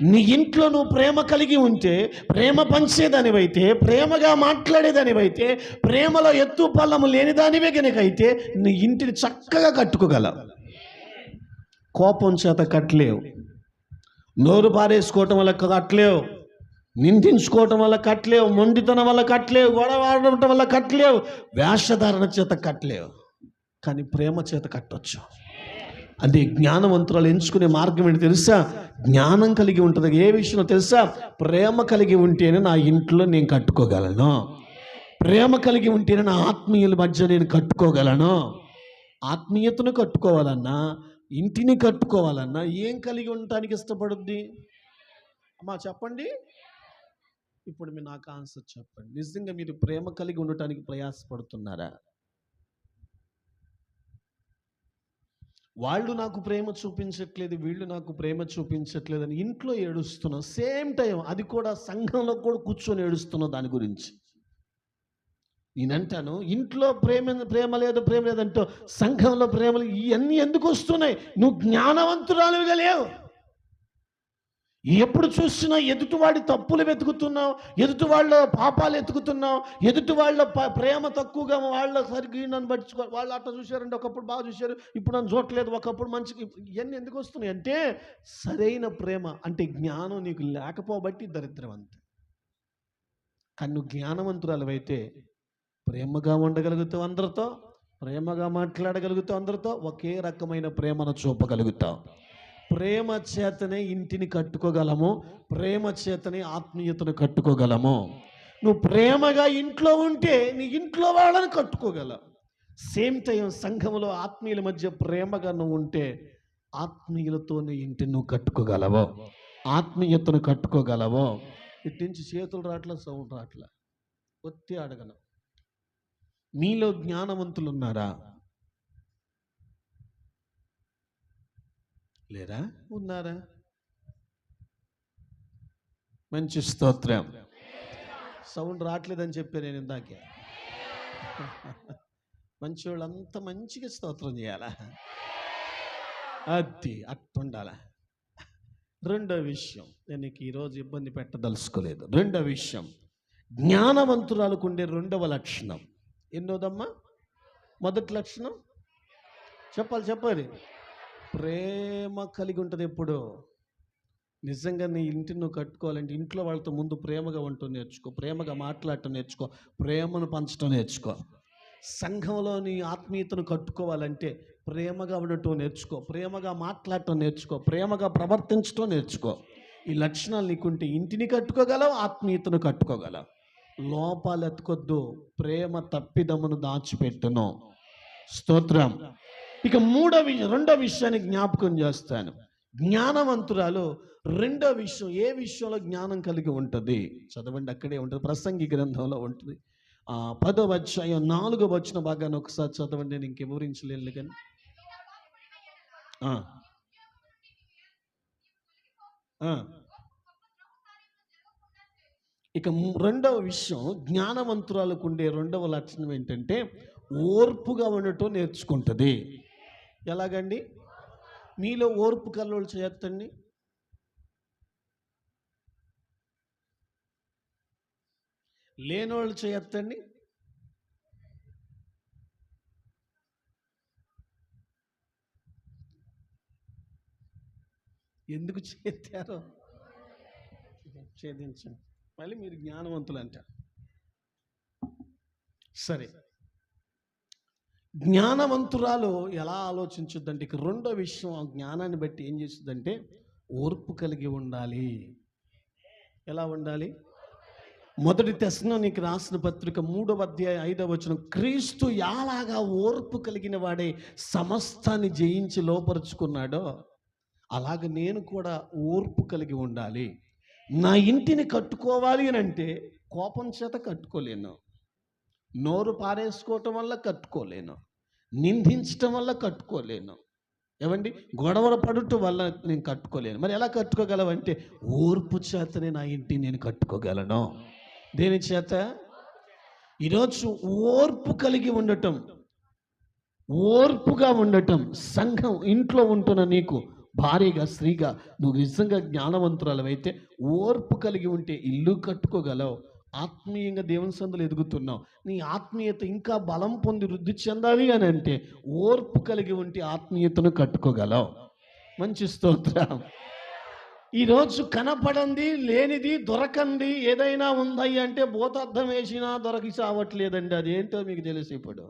నీ ఇంట్లో నువ్వు ప్రేమ కలిగి ఉంటే, ప్రేమ పంచేదానివైతే, ప్రేమగా మాట్లాడేదానివైతే, ప్రేమలో ఎత్తు పల్లము లేని దానివే గనుకైతే నీ ఇంటిని చక్కగా కట్టుకోగలవు. కోపం చేత కట్టలేవు, నోరు పారేసుకోవటం వల్ల కట్టలేవు, నిందించుకోవటం వల్ల కట్టలేవు, మొండితనం వల్ల కట్టలేవు, గొడవ ఆడటం వల్ల కట్టలేవు, వేషధారణ చేత కట్టలేవు. కానీ ప్రేమ చేత కట్టవచ్చు. అది జ్ఞానవంతురాలు ఎంచుకునే మార్గం ఏంటి తెలుసా? జ్ఞానం కలిగి ఉంటుంది. ఏ విషయంలో తెలుసా? ప్రేమ కలిగి ఉంటేనే నా ఇంట్లో నేను కట్టుకోగలను, ప్రేమ కలిగి ఉంటేనే నా ఆత్మీయుల మధ్య నేను కట్టుకోగలను. ఆత్మీయతను కట్టుకోవాలన్నా, ఇంటిని కట్టుకోవాలన్నా ఏం కలిగి ఉండటానికి ఇష్టపడుద్ది? అమ్మా చెప్పండి. ఇప్పుడు మీరు నాకు ఆన్సర్ చెప్పండి. నిజంగా మీరు ప్రేమ కలిగి ఉండటానికి ప్రయాసపడుతున్నారా? వాళ్ళు నాకు ప్రేమ చూపించట్లేదు, వీళ్ళు నాకు ప్రేమ చూపించట్లేదు అని ఇంట్లో ఏడుస్తున్నావు. సేమ్ టైం అది కూడా సంఘంలో కూడా కూర్చొని ఏడుస్తున్నావు దాని గురించి. నేనంటాను, ఇంట్లో ప్రేమ లేదంటో సంఘంలో ప్రేమలు ఇవన్నీ ఎందుకు వస్తున్నాయి? నువ్వు జ్ఞానవంతురాలుగా లేవు. ఎప్పుడు చూసినా ఎదుటివాడి తప్పులు వెతుకుతున్నావు, ఎదుటి వాళ్ళ పాపాలు ఎతుకుతున్నావు, ఎదుటి వాళ్ళ ప్రేమ తక్కువగా వాళ్ళ సరిగ్గా నన్ను పట్టించుకో, వాళ్ళు అట్లా చూశారంటే ఒకప్పుడు బాగా చూశారు, ఇప్పుడు నన్ను చూడట్లేదు, ఒకప్పుడు మంచిగా. ఇవన్నీ ఎందుకు వస్తున్నాయి అంటే సరైన ప్రేమ అంటే జ్ఞానం నీకు లేకపోబట్టి దరిద్రం అంతే. కానీ నువ్వు జ్ఞానవంతురాలవైతే ప్రేమగా ఉండగలుగుతావు, అందరితో ప్రేమగా మాట్లాడగలుగుతావు, అందరితో ఒకే రకమైన ప్రేమను చూపగలుగుతావు. ప్రేమ చేతనే ఇంటిని కట్టుకోగలము, ప్రేమ చేతనే ఆత్మీయతను కట్టుకోగలము. నువ్వు ప్రేమగా ఇంట్లో ఉంటే నీ ఇంట్లో వాళ్ళని కట్టుకోగలవు. సేమ్ టైం సంఘంలో ఆత్మీయుల మధ్య ప్రేమగా నువ్వు ఉంటే ఆత్మీయులతో నీ ఇంటిని నువ్వు కట్టుకోగలవు, ఆత్మీయతను కట్టుకోగలవు. ఇట్టించి చేతులు రాట్ల, సౌండ్ రాట్ల, ఒత్తి అడగను. మీలో జ్ఞానవంతులు ఉన్నారా? లేరా? ఉన్నారా? మంచి స్తోత్రం. సౌండ్ రావట్లేదని చెప్పాను నేను ఇందాకే. మంచి వాళ్ళంతా మంచిగా స్తోత్రం చేయాలా? అది అట్టుండాలా. రెండో విషయం, నేను నీకు ఈరోజు ఇబ్బంది పెట్టదలుచుకోలేదు. రెండో విషయం, జ్ఞానవంతురాలకు ఉండే రెండవ లక్షణం ఎన్నోదమ్మా? మొదటి లక్షణం చెప్పాలి. ప్రేమ కలిగి ఉంటుంది. ఎప్పుడు నిజంగా నీ ఇంటిని నువ్వు కట్టుకోవాలంటే ఇంట్లో వాళ్ళతో ముందు ప్రేమగా ఉండటం నేర్చుకో, ప్రేమగా మాట్లాడటం నేర్చుకో, ప్రేమను పంచడం నేర్చుకో. సంఘంలో నీ ఆత్మీయతను కట్టుకోవాలంటే ప్రేమగా ఉండటం నేర్చుకో, ప్రేమగా మాట్లాడటం నేర్చుకో, ప్రేమగా ప్రవర్తించడం నేర్చుకో. ఈ లక్షణాలు నీకుంటే ఇంటిని కట్టుకోగలవు, ఆత్మీయతను కట్టుకోగలవు. లోపాలు ఎత్తుకొద్దు, ప్రేమ తప్పిదమును దాచిపెట్టును. స్తోత్రం. ఇక రెండో విషయాన్ని జ్ఞాపకం చేస్తాను. జ్ఞానవంతురాలు రెండో విషయం, ఏ విషయంలో జ్ఞానం కలిగి ఉంటుంది? చదవండి, అక్కడే ఉంటుంది, ప్రసంగి గ్రంథంలో ఉంటుంది. 10వ అధ్యాయం 4వ వచన భాగాన్ని ఒకసారి చదవండి. నేను ఇంక వివరించలేను కానీ ఇక రెండవ విషయం, జ్ఞానవంతురాలకు ఉండే రెండవ లక్షణం ఏంటంటే ఓర్పుగా ఉండటం నేర్చుకుంటుంది. ఎలాగండి? మీలో ఓర్పు కల్లోళ్ళు చేయొద్దండి. లేనోళ్ళు చేయొద్దండి. ఎందుకు చేస్తారో ఛేదించండి. మళ్ళీ మీరు జ్ఞానవంతులు అంటారు. సరే, జ్ఞానవంతురాలు ఎలా ఆలోచించుద్దంటే ఇక రెండో విషయం, ఆ జ్ఞానాన్ని బట్టి ఏం చేస్తుందంటే ఓర్పు కలిగి ఉండాలి. ఎలా ఉండాలి? మొదటి తెస్సలోనికీ రాసిన పత్రిక 3వ అధ్యాయం 5వ వచనం, క్రీస్తు ఎలాగా ఓర్పు కలిగిన వాడే సమస్తాన్ని జయించి లోపరుచుకున్నాడో అలాగ నేను కూడా ఓర్పు కలిగి ఉండాలి. నా ఇంటిని కట్టుకోవాలి అని అంటే కోపం చేత కట్టుకోలేను, నోరు పారేసుకోవటం వల్ల కట్టుకోలేను, నిందించటం వల్ల కట్టుకోలేను, ఏమండి గొడవలు పడటం వల్ల నేను కట్టుకోలేను. మరి ఎలా కట్టుకోగలవంటే ఓర్పు చేతనే నా ఇంటిని నేను కట్టుకోగలను. దేని చేత? ఈరోజు ఓర్పు కలిగి ఉండటం, ఓర్పుగా ఉండటం. సంఘం ఇంట్లో ఉంటున్న నీకు భార్యగా స్త్రీగా నువ్వు నిజంగా జ్ఞానవంతురాలవైతే ఓర్పు కలిగి ఉంటే ఇల్లు కట్టుకోగలవు. ఆత్మీయంగా దేవుని సందులో ఎదుగుతున్నావు, నీ ఆత్మీయత ఇంకా బలం పొంది వృద్ధి చెందాలి అని అంటే ఓర్పు కలిగి ఉంటే ఆత్మీయతను కట్టుకోగలవు. మంచి స్తోత్రం. ఈరోజు కనపడంది లేనిది దొరకంది ఏదైనా ఉందయ్యి అంటే భూతార్థం వేసినా దొరికి చావట్లేదండి. అదేంటో మీకు తెలుసు ఇప్పుడు.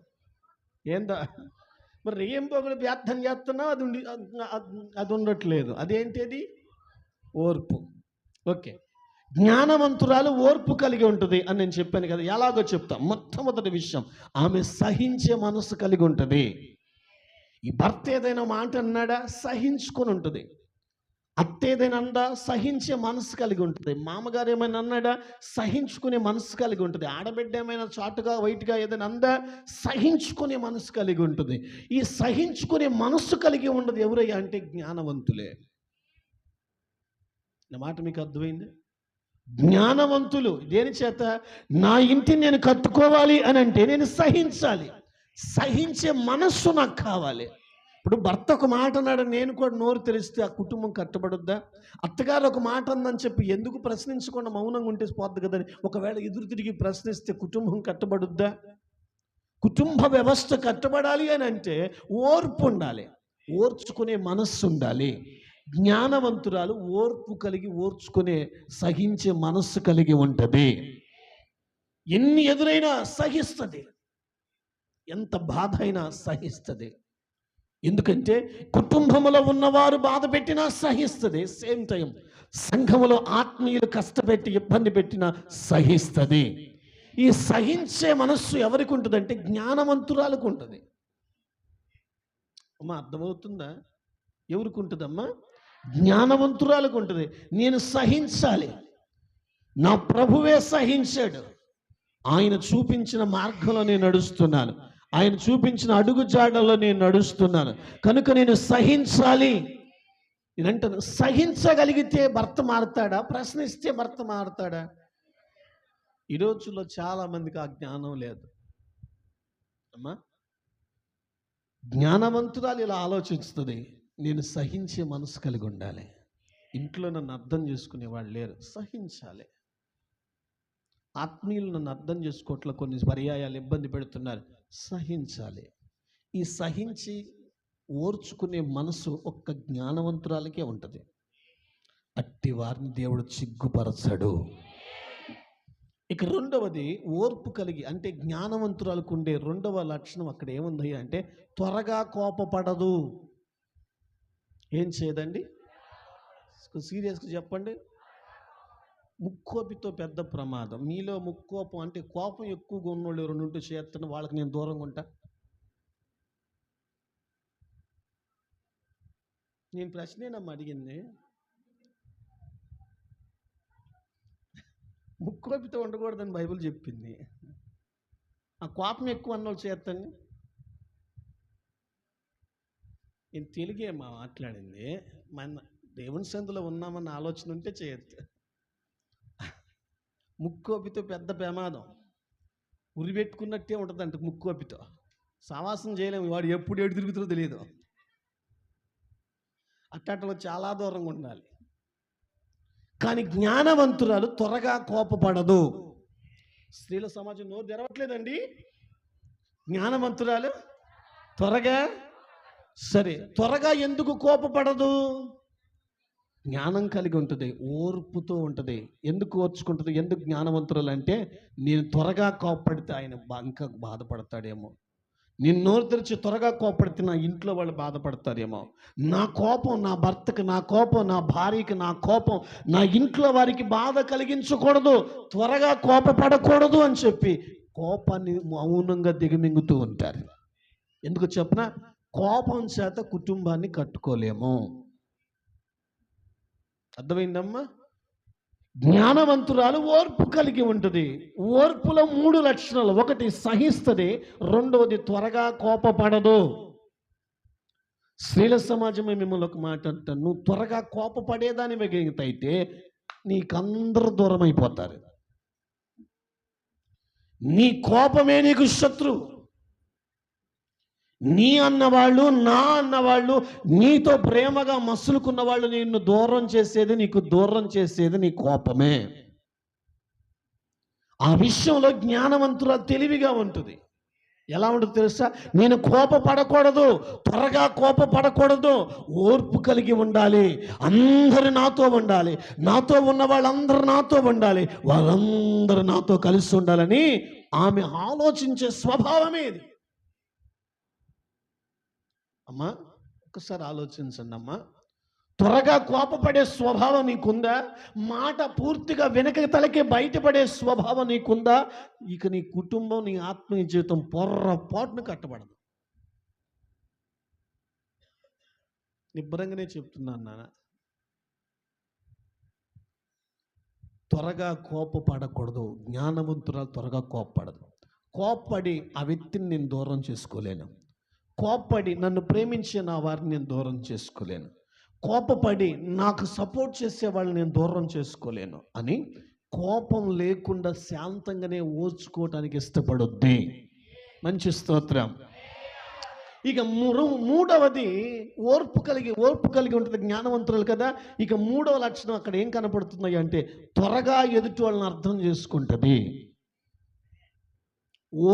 ఏందా మరి రేం పొగలు వ్యర్థం చేస్తున్నా అది ఉండట్లేదు. అదేంటిది? ఓర్పు. ఓకే, జ్ఞానవంతురాలు ఓర్పు కలిగి ఉంటుంది అని నేను చెప్పాను కదా. ఎలాగో చెప్తా. మొట్టమొదటి విషయం, ఆమె సహించే మనసు కలిగి ఉంటుంది. ఈ భర్త ఏదైనా మాట అన్నాడా సహించుకొని ఉంటుంది. అత్త ఏదైనా అందా సహించే మనసు కలిగి ఉంటుంది. మామగారు ఏమైనా అన్నాడా సహించుకునే మనసు కలిగి ఉంటుంది. ఆడబిడ్డ ఏమైనా చాటుగా వైట్గా ఏదైనా అందా సహించుకునే మనసు కలిగి ఉంటుంది. ఈ సహించుకునే మనసు కలిగి ఉండదు ఎవరయ్యా అంటే జ్ఞానవంతులే. నా మాట మీకు అర్థమైంది? జ్ఞానవంతులు దేని చేత? నా ఇంటిని నేను కట్టుకోవాలి అని అంటే నేను సహించాలి. సహించే మనస్సు నాకు కావాలి. ఇప్పుడు భర్త ఒక మాట అన్నాడు, నేను కూడా నోరు తెరిస్తే ఆ కుటుంబం కట్టబడుద్దా? అత్తగారు ఒక మాట అందని చెప్పి ఎందుకు ప్రశ్నించకుండా మౌనంగా ఉంటే పోద్ది కదని ఒకవేళ ఎదురు తిరిగి ప్రశ్నిస్తే కుటుంబం కట్టబడుద్దా? కుటుంబ వ్యవస్థ కట్టబడాలి అని అంటే ఓర్పు ఉండాలి, ఓర్చుకునే మనస్సు ఉండాలి. జ్ఞానవంతురాలు ఓర్పు కలిగి ఓర్చుకునే సహించే మనస్సు కలిగి ఉంటుంది. ఎన్ని ఎదురైనా సహిస్తుంది, ఎంత బాధ అయినా సహిస్తుంది. ఎందుకంటే కుటుంబంలో ఉన్నవారు బాధ పెట్టినా సహిస్తుంది. సేమ్ టైం సంఘములో ఆత్మీయులు కష్టపెట్టి ఇబ్బంది పెట్టినా సహిస్తుంది. ఈ సహించే మనస్సు ఎవరికి ఉంటుందంటే జ్ఞానవంతురాలకు ఉంటుంది. అమ్మా అర్థమవుతుందా? ఎవరికి ఉంటుందమ్మా? జ్ఞానవంతురాలకు ఉంటుంది. నేను సహించాలి, నా ప్రభువే సహించాడు, ఆయన చూపించిన మార్గంలో నేను నడుస్తున్నాను, ఆయన చూపించిన అడుగు జాడల్లో నేను నడుస్తున్నాను, కనుక నేను సహించాలి. నేనంటాను, సహించగలిగితే భర్త మారుతాడా? ప్రశ్నిస్తే భర్త మారుతాడా? ఈ రోజుల్లో చాలా మందికి ఆ జ్ఞానం లేదు అమ్మా. జ్ఞానవంతురాలు ఇలా ఆలోచిస్తుంది, నేను సహించే మనసు కలిగి ఉండాలి. ఇంట్లో నన్ను అర్థం చేసుకునే వాళ్ళు లేరు, సహించాలి. ఆత్మీయులు నన్ను అర్థం చేసుకోవట్లో కొన్ని పర్యాయాలు ఇబ్బంది పెడుతున్నారు, సహించాలి. ఈ సహించి ఓర్చుకునే మనసు ఒక్క జ్ఞానవంతురాలకే ఉంటుంది. అట్టి వారిని దేవుడు సిగ్గుపరచడు. ఇక రెండవది, ఓర్పు కలిగి అంటే జ్ఞానవంతురాలకు ఉండే రెండవ లక్షణం అక్కడ ఏముంది అంటే త్వరగా కోపపడదు. ఏం చేయదండి? సీరియస్గా చెప్పండి. ముక్కోపితో పెద్ద ప్రమాదం. మీలో ముక్కోపం అంటే కోపం ఎక్కువగా ఉన్నోళ్ళు ఎవరు ఉంటూ చేస్తున్న వాళ్ళకి నేను దూరంగా ఉంటా. నేను ప్రశ్నేనమ్మా అడిగింది. ముక్కోపితో ఉండకూడదని బైబిల్ చెప్పింది. ఆ కోపం ఎక్కువ అన్నోళ్ళు చేస్తాను. నేను తెలుగే మా మాట్లాడింది. మన దేవుని సందులో ఉన్నామన్న ఆలోచన ఉంటే చేయొచ్చు. ముక్కోపితో పెద్ద ప్రమాదం. ఉరి పెట్టుకున్నట్టే ఉంటుందంట ముక్కోపితో. సావాసం చేయలేము, వాడు ఎప్పుడు ఎటు తిరుగుతుందో తెలియదు. అట్టట్లో చాలా దూరంగా ఉండాలి. కానీ జ్ఞానవంతురాలు త్వరగా కోపపడదు. స్త్రీల సమాజం నోరు తెరవట్లేదండి. జ్ఞానవంతురాలు త్వరగా, సరే త్వరగా ఎందుకు కోపపడదు? జ్ఞానం కలిగి ఉంటుంది, ఓర్పుతో ఉంటుంది. ఎందుకు ఓర్చుకుంటుంది? ఎందుకు జ్ఞానవంతురాలు అంటే నేను త్వరగా కోపపడితే ఆయన ఇంకా బాధపడతాడేమో, నేను నోరు తెరిచి త్వరగా కోపడితే నా ఇంట్లో వాళ్ళు బాధపడతారేమో, నా కోపం నా భర్తకి, నా కోపం నా భార్యకి, నా కోపం నా ఇంట్లో వారికి బాధ కలిగించకూడదు, త్వరగా కోపపడకూడదు అని చెప్పి కోపాన్ని మౌనంగా దిగమింగుతూ ఉంటారు. ఎందుకు చెప్పనా? కోపం చేత కుటుంబాన్ని కట్టుకోలేము. అర్థమైందమ్మా? జ్ఞానవంతురాలు ఓర్పు కలిగి ఉంటుంది. ఓర్పులో 3 లక్షణాలు. ఒకటి సహిస్తుంది, రెండవది త్వరగా కోపపడదు. స్త్రీల సమాజమే మిమ్మల్ని ఒక మాట అంటాను, నువ్వు త్వరగా కోపపడేదాని అయితే నీకందరూ దూరం అయిపోతారు. నీ కోపమే నీకు శత్రువు. నీ అన్నవాళ్ళు, నా అన్నవాళ్ళు, నీతో ప్రేమగా మసులుకున్న వాళ్ళు నిన్ను దూరం చేసేది, నీకు దూరం చేసేది నీ కోపమే. ఆ విషయంలో జ్ఞానవంతురాలు తెలివిగా ఉంటుంది. ఎలా ఉంటుంది తెలుసా? నేను కోపపడకూడదు, త్వరగా కోపపడకూడదు, ఓర్పు కలిగి ఉండాలి. అందరూ నాతో ఉండాలి, నాతో ఉన్న వాళ్ళందరూ నాతో ఉండాలి, వాళ్ళందరూ నాతో కలిసి ఉండాలని ఆమె ఆలోచించే స్వభావమే ఇది. అమ్మా, ఒకసారి ఆలోచించండి అమ్మా. త్వరగా కోపపడే స్వభావం నీకుందా? మాట పూర్తిగా వెనక తలకే బయటపడే స్వభావం నీకుందా? ఇక నీ కుటుంబం, నీ ఆత్మీయ జీవితం పొర్రపాటును కట్టబడదు. నిబ్బరంగానే చెప్తున్నాను నాన్న. త్వరగా కోపపడకూడదు. జ్ఞానవంతురాలు త్వరగా కోపపడదు. కోప్పడి ఆ వ్యక్తిని నేను దూరం చేసుకోలేను. కోప్పడి నన్ను ప్రేమించే నా వారిని నేను దూరం చేసుకోలేను. కోపపడి నాకు సపోర్ట్ చేసే వాళ్ళని నేను దూరం చేసుకోలేను అని కోపం లేకుండా శాంతంగానే ఓర్చుకోవటానికి ఇష్టపడుద్ది. మంచి స్తోత్రం. ఇక మూడవది ఓర్పు కలిగి ఉంటుంది జ్ఞానవంతురాలు కదా. ఇక మూడవ లక్షణం అక్కడ ఏం కనపడుతుంది అంటే త్వరగా ఎదుటి వాళ్ళని అర్థం చేసుకుంటుంది.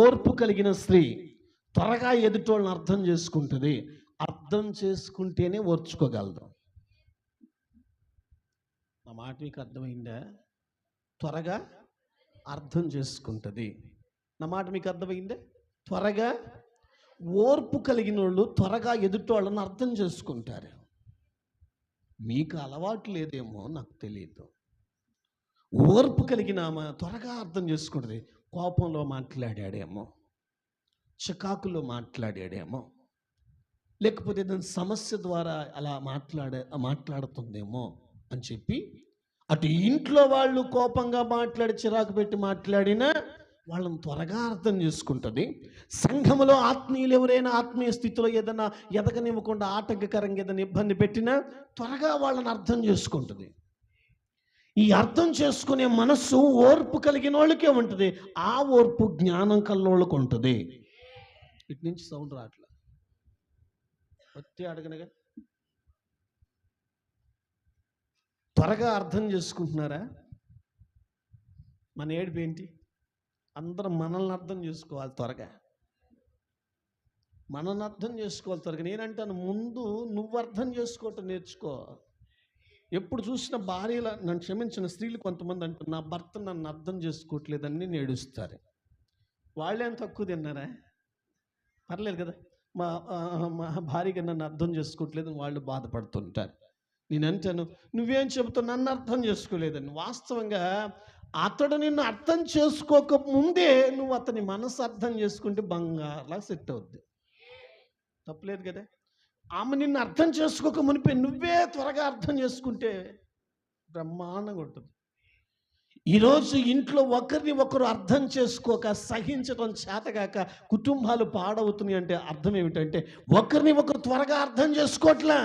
ఓర్పు కలిగిన స్త్రీ త్వరగా ఎదుటి వాళ్ళని అర్థం చేసుకుంటుంది. అర్థం చేసుకుంటేనే ఓర్చుకోగలదు. నా మాట మీకు అర్థమైందా? త్వరగా అర్థం చేసుకుంటుంది. నా మాట మీకు అర్థమైందా? త్వరగా ఓర్పు కలిగిన వాళ్ళు త్వరగా ఎదుటి వాళ్ళని అర్థం చేసుకుంటారు. మీకు అలవాటు లేదేమో నాకు తెలియదు. ఓర్పు కలిగిన ఆమె త్వరగా అర్థం చేసుకుంటుంది. కోపంలో మాట్లాడాడేమో, చికాకులో మాట్లాడాడేమో, లేకపోతే దాని సమస్య ద్వారా అలా మాట్లాడుతుందేమో అని చెప్పి అటు ఇంట్లో వాళ్ళు కోపంగా మాట్లాడి చిరాకు పెట్టి మాట్లాడినా వాళ్ళని త్వరగా అర్థం చేసుకుంటుంది. సంఘములో ఆత్మీయులు ఎవరైనా ఆత్మీయ స్థితిలో ఏదైనా ఎదగనివ్వకుండా ఆటంకకరంగా ఏదైనా ఇబ్బంది పెట్టినా త్వరగా వాళ్ళని అర్థం చేసుకుంటుంది. ఈ అర్థం చేసుకునే మనస్సు ఓర్పు కలిగిన వాళ్ళకే ఉంటుంది. ఆ ఓర్పు జ్ఞానం కల్లోళ్ళకు ఉంటుంది. ఇటు నుంచి సౌండ్ రావట్లా, వచ్చి అడగనగా. త్వరగా అర్థం చేసుకుంటున్నారా? మన ఏడుపు ఏంటి? అందరం మనల్ని అర్థం చేసుకోవాలి త్వరగా. మనల్ని అర్థం చేసుకోవాలి త్వరగా. నేనంటాను, ముందు నువ్వు అర్థం చేసుకోవటం నేర్చుకో. ఎప్పుడు చూసిన భార్యల, నన్ను క్షమించిన స్త్రీలు కొంతమంది అంటారు, నా భర్త నన్ను అర్థం చేసుకోవట్లేదని నేను ఏడుస్తారు. వాళ్ళేం తక్కువ తిన్నారా? పర్లేదు కదా, మా భార్యగా నన్ను అర్థం చేసుకోవట్లేదని వాళ్ళు బాధపడుతుంటారు. నేను అంటాను, నువ్వేం చెబుతావు, నన్ను అర్థం చేసుకోలేదని. వాస్తవంగా అతడు నిన్ను అర్థం చేసుకోక ముందే నువ్వు అతని మనసు అర్థం చేసుకుంటే బంగారులా సెట్ అవుద్ది. తప్పలేదు కదా. ఆమె నిన్ను అర్థం చేసుకోక మునిపే నువ్వే త్వరగా అర్థం చేసుకుంటే బ్రహ్మాండంగా ఉంటుంది. ఈరోజు ఇంట్లో ఒకరిని ఒకరు అర్థం చేసుకోక సహించడం చేతగాక కుటుంబాలు పాడవుతున్నాయి. అంటే అర్థం ఏమిటంటే ఒకరిని ఒకరు త్వరగా అర్థం చేసుకోవట్లా.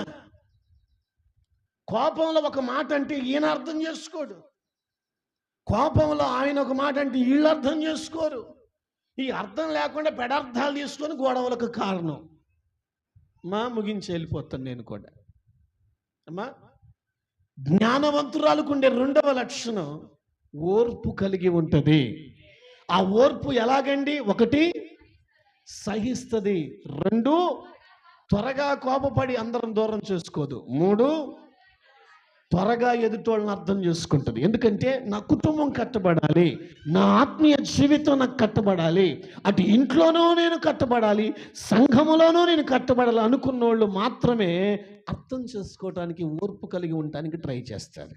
కోపంలో ఒక మాట అంటే ఈయన అర్థం చేసుకోడు, కోపంలో ఆయన ఒక మాట అంటే వీళ్ళు అర్థం చేసుకోరు. ఈ అర్థం లేకుండా పెడార్థాలు తీసుకొని గొడవలకు కారణం. ముగించి వెళ్ళిపోతాను నేను కూడా. అమ్మా, జ్ఞానవంతురాలకు ఉండే రెండవ లక్షణం ఓర్పు కలిగి ఉంటుంది. ఆ ఓర్పు ఎలాగండి? ఒకటి, సహిస్తుంది. రెండు, త్వరగా కోపపడి అందరం దూరం చేసుకోదు. మూడు, త్వరగా ఎదుటోళ్ళని అర్థం చేసుకుంటుంది. ఎందుకంటే నా కుటుంబం కట్టబడాలి, నా ఆత్మీయ జీవితం నాకు కట్టబడాలి, అటు ఇంట్లోనూ నేను కట్టబడాలి, సంఘములోనూ నేను కట్టబడాలి అనుకున్న వాళ్ళు మాత్రమే అర్థం చేసుకోవటానికి, ఓర్పు కలిగి ఉండటానికి ట్రై చేస్తారు.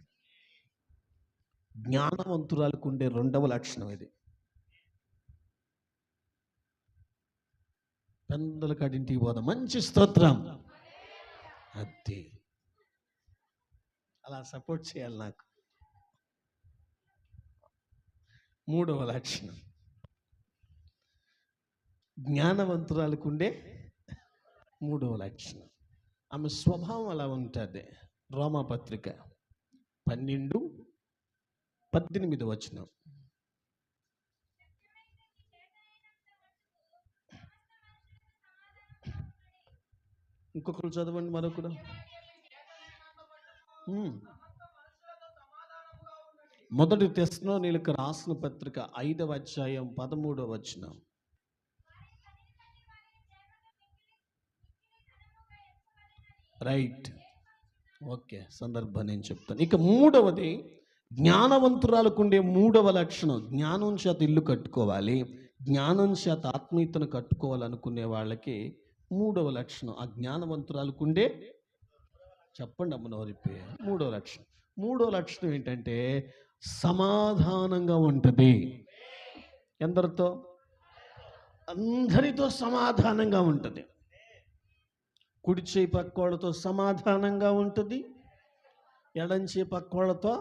జ్ఞానవంతురాలకు ఉండే రెండవ లక్షణం ఇది. పెద్దల కాడింటికి పోదాం. మంచి స్తోత్రం. అది అలా సపోర్ట్ చేయాలి నాకు. మూడవ లక్షణం జ్ఞానవంతురాలకు ఉండే మూడవ లక్షణం, ఆమె స్వభావం అలా ఉంటుంది. రోమాపత్రిక 12:18. ఇంకొకరు చదవండి మరొకరు. మొదటి తెస్సలోనికీయులకు రాసిన పత్రిక 5వ అధ్యాయం 13వ వచనం. రైట్, ఓకే, సందర్భం నేను చెప్తాను. ఇక మూడవది, జ్ఞానవంతురాలకు ఉండే మూడవ లక్షణం, జ్ఞానం చేత ఇల్లు కట్టుకోవాలి, జ్ఞానం చేత ఆత్మీయతను కట్టుకోవాలనుకునే వాళ్ళకి మూడవ లక్షణం, ఆ జ్ఞానవంతురాలకు ఉండే, చెప్పండి అమ్మ నోరిప్పి, మూడో లక్షణం ఏంటంటే సమాధానంగా ఉంటుంది. ఎందరితో? అందరితో సమాధానంగా ఉంటుంది. కుడి చేయి పక్కోళ్ళతో సమాధానంగా ఉంటుంది, ఎడం చేయి పక్కోళ్ళతో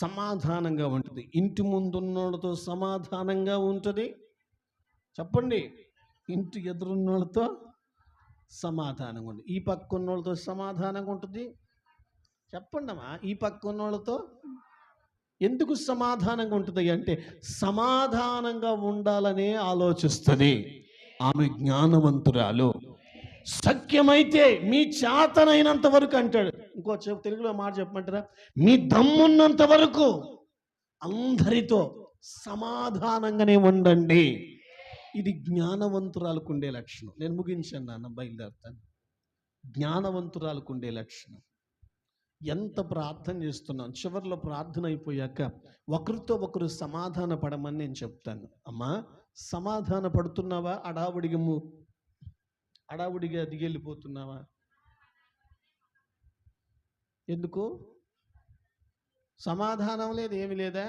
సమాధానంగా ఉంటుంది. ఇంటి ముందున్నోళ్ళతో సమాధానంగా ఉంటుంది. చెప్పండి, ఇంటి ఎదురున్నోళ్ళతో సమాధానంగా ఉంటుంది. ఈ పక్క ఉన్నోళ్ళతో సమాధానంగా ఉంటుంది. చెప్పండి అమ్మా, ఈ పక్క ఉన్నోళ్ళతో ఎందుకు సమాధానంగా ఉంటుంది అంటే సమాధానంగా ఉండాలనే ఆలోచిస్తుంది. ఆమె జ్ఞానవంతురాలు. సఖ్యమైతే మీ చేతనైనంత వరకు అంటాడు. ఇంకో తెలుగులో మాట చెప్పమంటారా? మీ దమ్మున్నంత వరకు అందరితో సమాధానంగానే ఉండండి. ఇది జ్ఞానవంతురాలకు ఉండే లక్షణం. నేను ముగించాను నాన్న, బయలుదేరుతాను. జ్ఞానవంతురాలకు ఉండే లక్షణం. ఎంత ప్రార్థన చేస్తున్నాం, చివరిలో ప్రార్థన అయిపోయాక ఒకరితో ఒకరు సమాధాన పడమని నేను చెప్తాను. అమ్మా, సమాధాన పడుతున్నావా? అడావుడిగా దిగెళ్ళిపోతున్నావా? ఎందుకు? సమాధానం లేదు, ఏమి లేదా?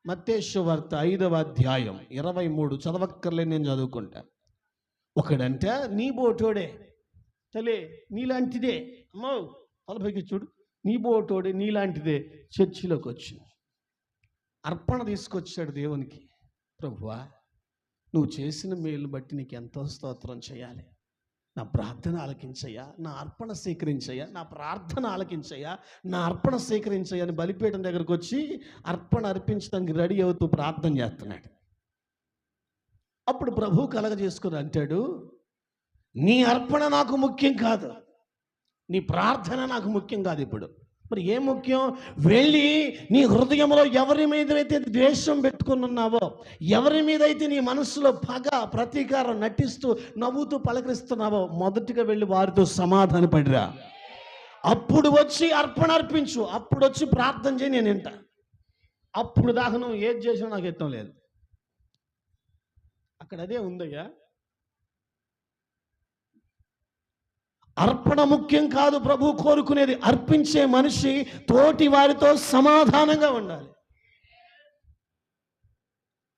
మత్తయి సువార్త 5వ అధ్యాయం 23 చదవక్కర్లే, నేను చదువుకుంటా. ఒకడంటే నీ బోటోడే తలే నీలాంటిదే, అమ్మో తలపైకి చూడు, నీ బోటోడే నీలాంటిదే చర్చిలోకి వచ్చింది. అర్పణ తీసుకొచ్చాడు దేవునికి. ప్రభువా, నువ్వు చేసిన మేలు బట్టి నీకు ఎంతో స్తోత్రం చేయాలి. నా ప్రార్థన ఆలకించయ్యా, నా అర్పణ స్వీకరించయ్యా, నా ప్రార్థన ఆలకించయ్యా, నా అర్పణ స్వీకరించయ్యా అని బలిపీఠం దగ్గరకు వచ్చి అర్పణ అర్పించడానికి రెడీ అవుతూ ప్రార్థన చేస్తున్నాడు. అప్పుడు ప్రభు కలగజేసుకుని అంటాడు, నీ అర్పణ నాకు ముఖ్యం కాదు, నీ ప్రార్థన నాకు ముఖ్యం కాదు. ఇప్పుడు మరి ఏం ముఖ్యం? వెళ్ళి నీ హృదయంలో ఎవరి మీద అయితే ద్వేషం పెట్టుకుని ఉన్నావో, ఎవరి మీద అయితే నీ మనసులో పగ ప్రతీకారం నటిస్తూ నవ్వుతూ పలకరిస్తున్నావో, మొదటిగా వెళ్ళి వారితో సమాధాన పడిరా. అప్పుడు వచ్చి అర్పణ అర్పించు, అప్పుడు వచ్చి ప్రార్థన చేయి, నేను వింటా. అప్పుడు దాకా నువ్వు ఏది చేసినా నాకు ఇష్టం లేదు. అక్కడ అదే ఉందయ్యా. అర్పణ ముఖ్యం కాదు ప్రభు కోరుకునేది. అర్పించే మనిషి తోటి వారితో సమాధానంగా ఉండాలి.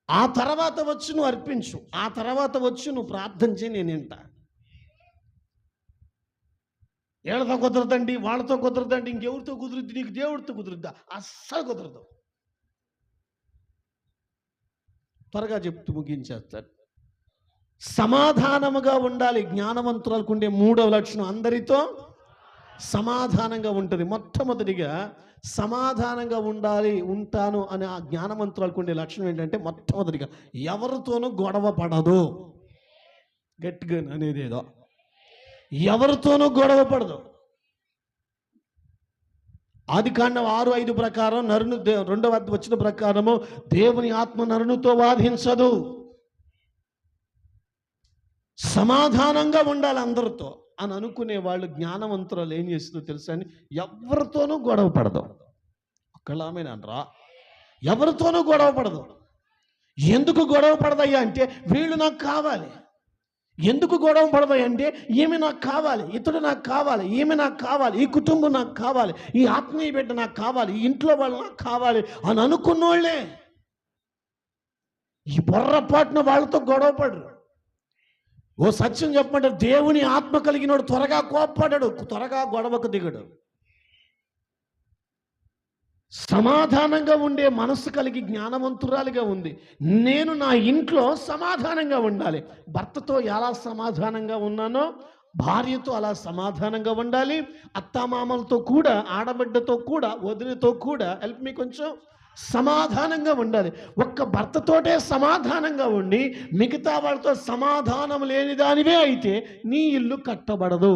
ఆ తర్వాత వచ్చి నువ్వు అర్పించు, ఆ తర్వాత వచ్చి నువ్వు ప్రార్థన చేయి, నేను వింటా. వీళ్ళతో కుదరదండి, వాళ్ళతో కుదరదండి, ఇంకెవరితో కుదురుద్ది, నీకు దేవుడితో కుదురుద్దా? అస్సలు కుదరదు. త్వరగా చెప్తూ ముగించేస్తాను. సమాధానముగా ఉండాలి. జ్ఞానవంతురాలకు ఉండే మూడవ లక్షణం అందరితో సమాధానంగా ఉంటుంది. మొట్టమొదటిగా సమాధానంగా ఉంటాను అని ఆ జ్ఞానవంతురాలకు ఉండే లక్షణం ఏంటంటే, మొట్టమొదటిగా ఎవరితోనూ గొడవ పడదు. గట్టిగా అనేది ఏదో, ఎవరితోనూ గొడవ పడదు. ఆదికాండం 6:5 ప్రకారం నరుని 2వ వచనం ప్రకారము దేవుని ఆత్మ నరునితో వాదించదు. సమాధానంగా ఉండాలి అందరితో అని అనుకునే వాళ్ళు జ్ఞానవంతురాలు ఏం చేస్తుందో తెలుసా అని, ఎవరితోనూ గొడవ పడదు. ఒక్కళ్ళామేనరా, ఎవరితోనూ గొడవ పడదు. ఎందుకు గొడవ పడదయ్యా అంటే, వీళ్ళు నాకు కావాలి. ఎందుకు గొడవ పడదయ్యా అంటే, ఈమె నాకు కావాలి, ఇతడు నాకు కావాలి, ఈమె నాకు కావాలి, ఈ కుటుంబం నాకు కావాలి, ఈ ఆత్మీయ బిడ్డ నాకు కావాలి, ఈ ఇంట్లో వాళ్ళు నాకు కావాలి అని అనుకున్నోళ్ళే. ఈ పొర్రపాటున వాళ్ళతో గొడవ పడరు. ఓ సత్యం చెప్పమంటే, దేవుని ఆత్మ కలిగినోడు త్వరగా కోప్పడాడు, త్వరగా గొడవకు దిగడు. సమాధానంగా ఉండే మనసు కలిగి జ్ఞానవంతురాలిగా ఉంది. నేను నా ఇంట్లో సమాధానంగా ఉండాలి. భర్తతో ఎలా సమాధానంగా ఉన్నానో భార్యతో అలా సమాధానంగా ఉండాలి. అత్తామామలతో కూడా, ఆడబిడ్డతో కూడా, వదినతో కూడా, హెల్ప్ మీ కొంచెం, సమాధానంగా ఉండాలి. ఒక్క భర్తతోటే సమాధానంగా ఉండి మిగతా వాళ్ళతో సమాధానం లేని దానివే అయితే నీ ఇల్లు కట్టబడదు.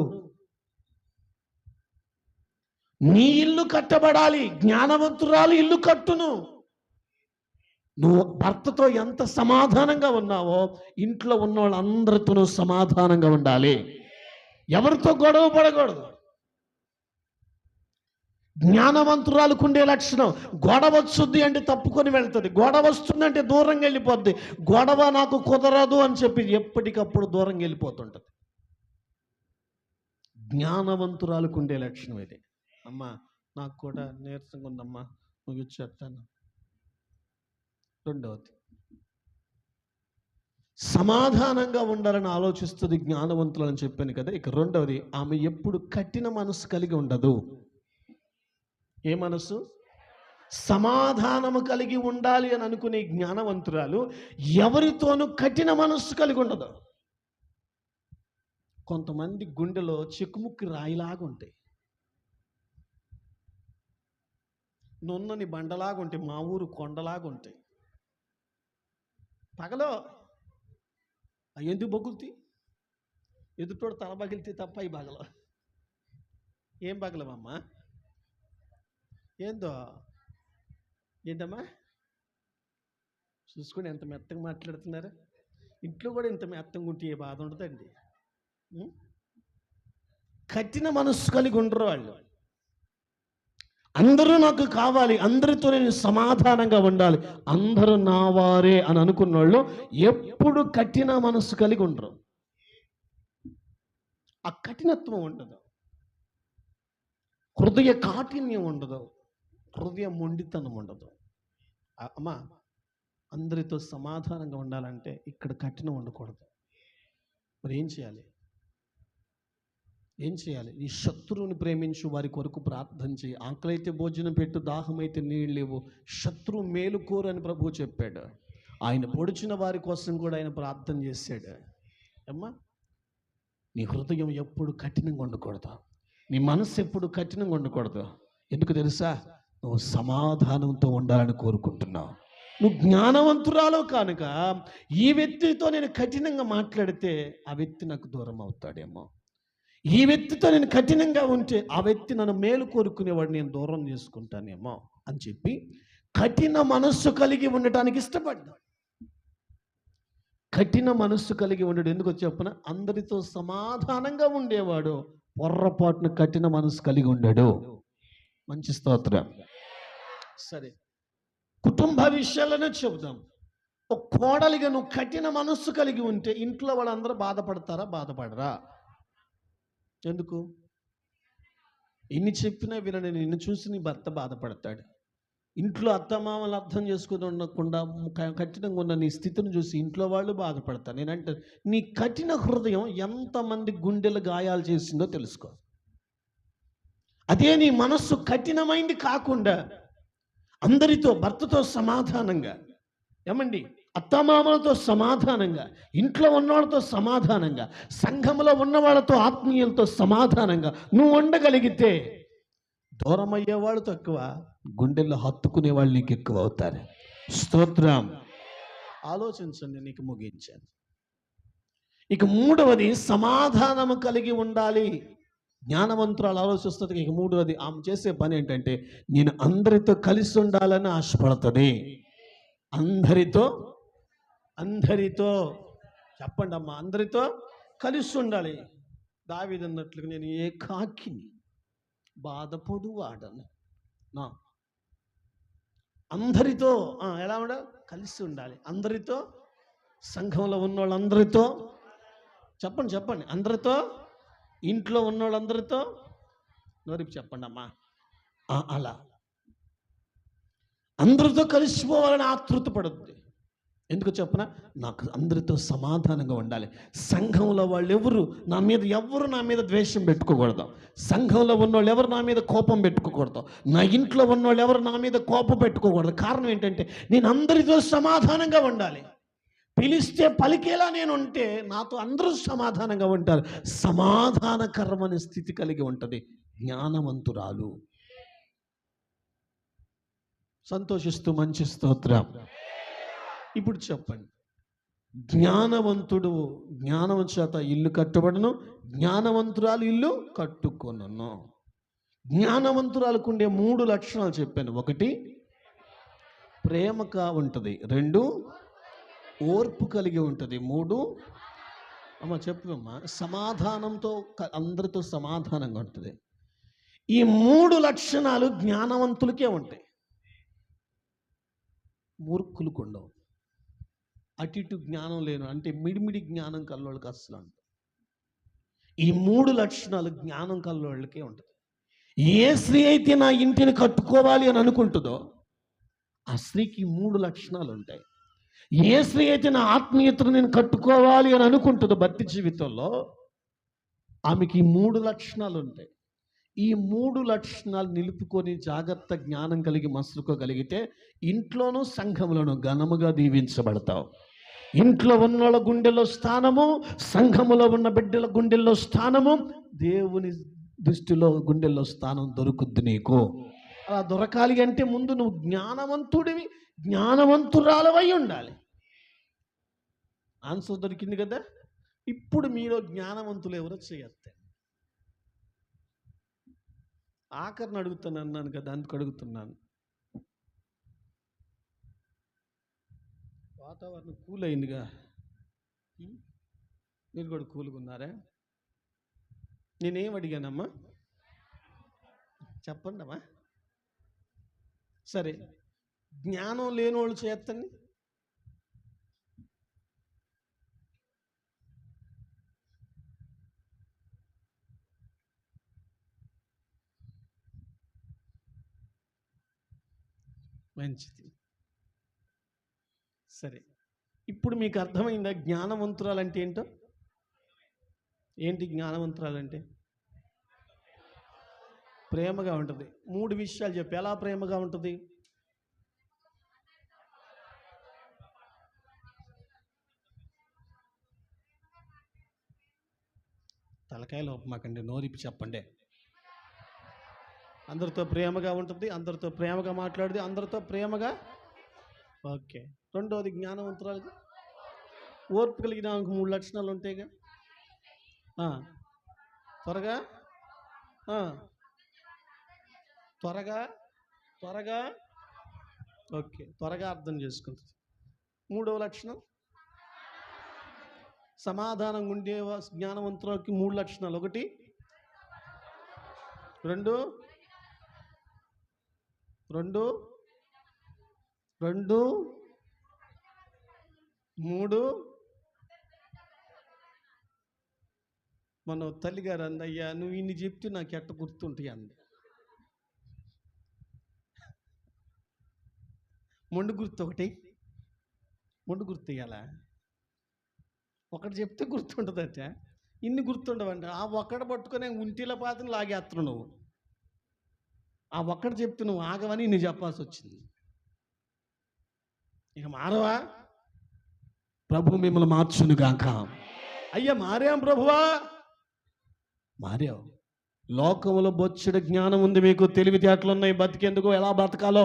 నీ ఇల్లు కట్టబడాలి. జ్ఞానవంతురాలు ఇల్లు కట్టును. నువ్వు భర్తతో ఎంత సమాధానంగా ఉన్నావో ఇంట్లో ఉన్న వాళ్ళందరితోనూ సమాధానంగా ఉండాలి. ఎవరితో గొడవ పడకూడదు. జ్ఞానవంతురాలకు ఉండే లక్షణం, గొడవ వచ్చుద్ది అంటే తప్పుకొని వెళ్తుంది, గొడవ వస్తుందంటే దూరంగా వెళ్ళిపోద్ది. గొడవ నాకు కుదరదు అని చెప్పి ఎప్పటికప్పుడు దూరంగా వెళ్ళిపోతుంటది. జ్ఞానవంతురాలకు ఉండే లక్షణం ఇది. అమ్మా నాకు కూడా నీరసంగా ఉందమ్మా, ముగిచ్చేస్తాను. రెండవది, సమాధానంగా ఉండాలని ఆలోచిస్తుంది జ్ఞానవంతులని చెప్పాను కదా. ఇక రెండవది, ఆమె ఎప్పుడు కఠిన మనసు కలిగి ఉండదు. ఏ మనసు? సమాధానము కలిగి ఉండాలి అని అనుకునే జ్ఞానవంతురాలు ఎవరితోనూ కఠిన మనస్సు కలిగి ఉండదు. కొంతమంది గుండెలో చెక్కుముక్కి రాయిలాగా ఉంటాయి, నున్నని బండలాగా ఉంటాయి, మా ఊరు కొండలాగా ఉంటాయి. పగలో ఎందుకు బగులుతాయి? ఎదుటోడు తల పగిలితే తప్ప ఈ పగలో ఏం పగలమమ్మా? ఏంటమ్మా చూసుకొని ఎంత మెత్తగా మాట్లాడుతున్నారు. ఇంట్లో కూడా ఇంత మెత్తగా ఉంటే ఏ బాధ ఉండదండి. కఠిన మనస్సు కలిగి ఉండరు వాళ్ళు. అందరూ నాకు కావాలి, అందరితో నేను సమాధానంగా ఉండాలి, అందరూ నా వారే అని అనుకున్న వాళ్ళు ఎప్పుడు కఠిన మనస్సు కలిగి ఉండరు. ఆ కఠినత్వం ఉండదు, హృదయ కాఠిన్యం ఉండదు, హృదయ మొండితనం ఉండదు. అమ్మా అందరితో సమాధానంగా ఉండాలంటే ఇక్కడ కఠినం ఉండకూడదు. మరి ఏం చేయాలి? నీ శత్రువుని ప్రేమించు, వారి కొరకు ప్రార్థన చేయి. ఆకలి అయితే భోజనం పెట్టు, దాహమైతే నీళ్ళు లేవు, శత్రువు మేలు కోరు అని ప్రభువు చెప్పాడు. ఆయన పొడిచిన వారి కోసం కూడా ఆయన ప్రార్థన చేశాడు. అమ్మా నీ హృదయం ఎప్పుడు కఠినంగా ఉండకూడదు, నీ మనసు ఎప్పుడు కఠినంగా ఉండకూడదు. ఎందుకు తెలుసా? నువ్వు సమాధానంతో ఉండాలని కోరుకుంటున్నావు. నువ్వు జ్ఞానవంతురాలు కనుక ఈ వ్యక్తితో నేను కఠినంగా మాట్లాడితే ఆ వ్యక్తి నాకు దూరం అవుతాడేమో, ఈ వ్యక్తితో నేను కఠినంగా ఉంటే ఆ వ్యక్తి నన్ను మేలు కోరుకునేవాడు నేను దూరం చేసుకుంటానేమో అని చెప్పి కఠిన మనస్సు కలిగి ఉండటానికి ఇష్టపడ్డా. కఠిన మనస్సు కలిగి ఉండడు ఎందుకు చెప్పన? అందరితో సమాధానంగా ఉండేవాడు, పొర్రపాటును కఠిన మనస్సు కలిగి ఉండాడు. మంచి స్తోత్రం. సరే, కుటుంబ విషయాలను చెబుదాం. ఒక కోడలిగా నువ్వు కఠిన మనస్సు కలిగి ఉంటే ఇంట్లో వాళ్ళందరూ బాధపడతారా? బాధపడరా? ఎందుకు? ఎన్ని చెప్పినా వినని నిన్ను చూసి నీ భర్త బాధపడతాడు. ఇంట్లో అత్తమామలు అర్థం చేసుకుని ఉండకుండా కఠినంగా ఉన్న నీ స్థితిని చూసి ఇంట్లో వాళ్ళు బాధపడతారు. నేనంటే నీ కఠిన హృదయం ఎంతమంది గుండెలు గాయాలు చేసిందో తెలుసుకో. అదే నీ మనస్సు కఠినమైంది కాకుండా అందరితో, భర్తతో సమాధానంగా, ఏమండి అత్తమామలతో సమాధానంగా, ఇంట్లో ఉన్నవాళ్ళతో సమాధానంగా, సంఘంలో ఉన్న వాళ్ళతో, ఆత్మీయులతో సమాధానంగా నువ్వు ఉండగలిగితే దూరం అయ్యేవాళ్ళు తక్కువ, గుండెల్లో హత్తుకునే వాళ్ళు నీకు ఎక్కువ అవుతారు. స్తోత్రం. ఆలోచించండి, నీకు ముగించాను. ఇక మూడవది, సమాధానము కలిగి ఉండాలి. జ్ఞానవంతురాలు ఆలోచిస్తుంది. ఇక మూడవది, ఆమె చేసే పని ఏంటంటే నేను అందరితో కలిసి ఉండాలని ఆశపడుతుంది. అందరితో చెప్పండి అమ్మా, అందరితో కలిసి ఉండాలి. దావీదు అన్నట్లుగా నేను ఏకాకిని బాధపడు వాడను. నా అందరితో ఎలా ఉండాలి? కలిసి ఉండాలి. అందరితో, సంఘంలో ఉన్న వాళ్ళందరితో, చెప్పండి అందరితో, ఇంట్లో ఉన్న వాళ్ళందరితో, నోరికి చెప్పండి అమ్మా. అలా అందరితో కలిసిపోవాలని ఆతృత పడుతుంది. ఎందుకు చెప్పనా? నాకు అందరితో సమాధానంగా ఉండాలి. సంఘంలో వాళ్ళు ఎవరు నా మీద ద్వేషం పెట్టుకోకూడదు, సంఘంలో ఉన్నవాళ్ళు ఎవరు నా మీద కోపం పెట్టుకోకూడదు, నా ఇంట్లో ఉన్నవాళ్ళు ఎవరు నా మీద కోపం పెట్టుకోకూడదు. కారణం ఏంటంటే నేను అందరితో సమాధానంగా ఉండాలి. పిలిస్తే పలికేలా నేను ఉంటే నాతో అందరూ సమాధానంగా ఉంటారు. సమాధానకరమైన స్థితి కలిగి ఉంటుంది జ్ఞానవంతురాలు. సంతోషిస్తూ మంచి స్తోత్రం. ఇప్పుడు చెప్పండి, జ్ఞానవంతుడు జ్ఞానం చేత ఇల్లు కట్టబడును, జ్ఞానవంతురాలు ఇల్లు కట్టుకొనును. జ్ఞానవంతురాలకు ఉండే 3 లక్షణాలు చెప్పాను. 1 ప్రేమగా ఉంటుంది, 2 ఓర్పు కలిగి ఉంటుంది, 3 అమ్మ చెప్పమ్మా సమాధానంతో అందరితో సమాధానంగా ఉంటుంది. ఈ 3 లక్షణాలు జ్ఞానవంతులకే ఉంటాయి, మూర్ఖులకు ఉండవు. అటు ఇటు జ్ఞానం లేను అంటే మిడిమిడి జ్ఞానం కల్లోళ్ళకి అసలు అంట. ఈ 3 లక్షణాలు జ్ఞానం కల్లోళ్ళకే ఉంటుంది. ఏ స్త్రీ అయితే నా ఇంటిని కట్టుకోవాలి అని అనుకుంటుందో ఆ స్త్రీకి 3 లక్షణాలు ఉంటాయి. ఏ స్త్రీ అయితే నా ఆత్మీయతను నేను కట్టుకోవాలి అని అనుకుంటుందో భక్తి జీవితంలో ఆమెకి 3 లక్షణాలు ఉంటాయి. ఈ 3 లక్షణాలు నిలుపుకొని జాగ్రత్త జ్ఞానం కలిగి మసులుకోగలిగితే ఇంట్లోనూ సంఘంలోనూ ఘనముగా దీవించబడతావు. ఇంట్లో ఉన్నోళ్ళ గుండెల్లో స్థానము, సంఘములో ఉన్న బిడ్డల గుండెల్లో స్థానము, దేవుని దృష్టిలో గుండెల్లో స్థానం దొరుకుద్ది నీకు. అలా దొరకాలి అంటే ముందు నువ్వు జ్ఞానవంతుడివి, జ్ఞానవంతురాలవై ఉండాలి. ఆన్సర్ దొరికింది కదా. ఇప్పుడు మీలో జ్ఞానవంతులు ఎవరో చేయొద్దు. ఆఖరిని అడుగుతాను అన్నాను కదా, అందుకు అడుగుతున్నాను. వాతావరణం కూల్ అయిందిగా, మీరు కూడా కూల్గా ఉన్నారా? నేనేం అడిగానమ్మా చెప్పండి అమ్మా. సరే, జ్ఞానం లేని వాళ్ళు చేస్తండి. మంచిది. సరే, ఇప్పుడు మీకు అర్థమైందా జ్ఞానవంతురాలు అంటే ఏంటో? ఏంటి జ్ఞానవంతురాలంటే? ప్రేమగా ఉంటుంది. 3 విషయాలు చెప్పి ఎలా ప్రేమగా ఉంటుంది? తలకాయలు ఒప్పమాకండి, నోరిపి చెప్పండి. అందరితో ప్రేమగా ఉంటుంది, అందరితో ప్రేమగా మాట్లాడుతుంది, అందరితో ప్రేమగా. ఓకే. రెండోది జ్ఞానవంతురాలు ఓర్పు కలిగిన 3 లక్షణాలు ఉంటాయిగా. త్వరగా త్వరగా త్వరగా ఓకే, త్వరగా అర్థం చేసుకుంటుంది. 3వ లక్షణం సమాధానం ఉండే జ్ఞానవంతులకి 3 లక్షణాలు. 1 2 2 2 3. మన తల్లిగారు అంది, అయ్యా నువ్వు ఇన్ని చెప్తే నాకు ఎట్ట గుర్తుంటాయి అంది. మొండు గుర్తు ఒకటి, మొండు గుర్తు ఇవ్వాలా? ఒకటి చెప్తే గుర్తుంటుందట, ఇన్ని గుర్తుండవండి. ఆ ఒక్కడు పట్టుకొని ఉంటిల పాతను లాగేస్తున్నావు నువ్వు. ఆ ఒక్కడు చెప్తే నువ్వు ఆగవని నీ చెప్పాల్సి వచ్చింది. ఇక మారవా? ప్రభు మిమ్మల్ని మార్చును గాక. అయ్యా మారాం ప్రభువా, మారావు. లోకంలో బొచ్చెడు జ్ఞానం ఉంది, మీకు తెలివితేటలు ఉన్నాయి, బతికేందుకు ఎలా బతకాలో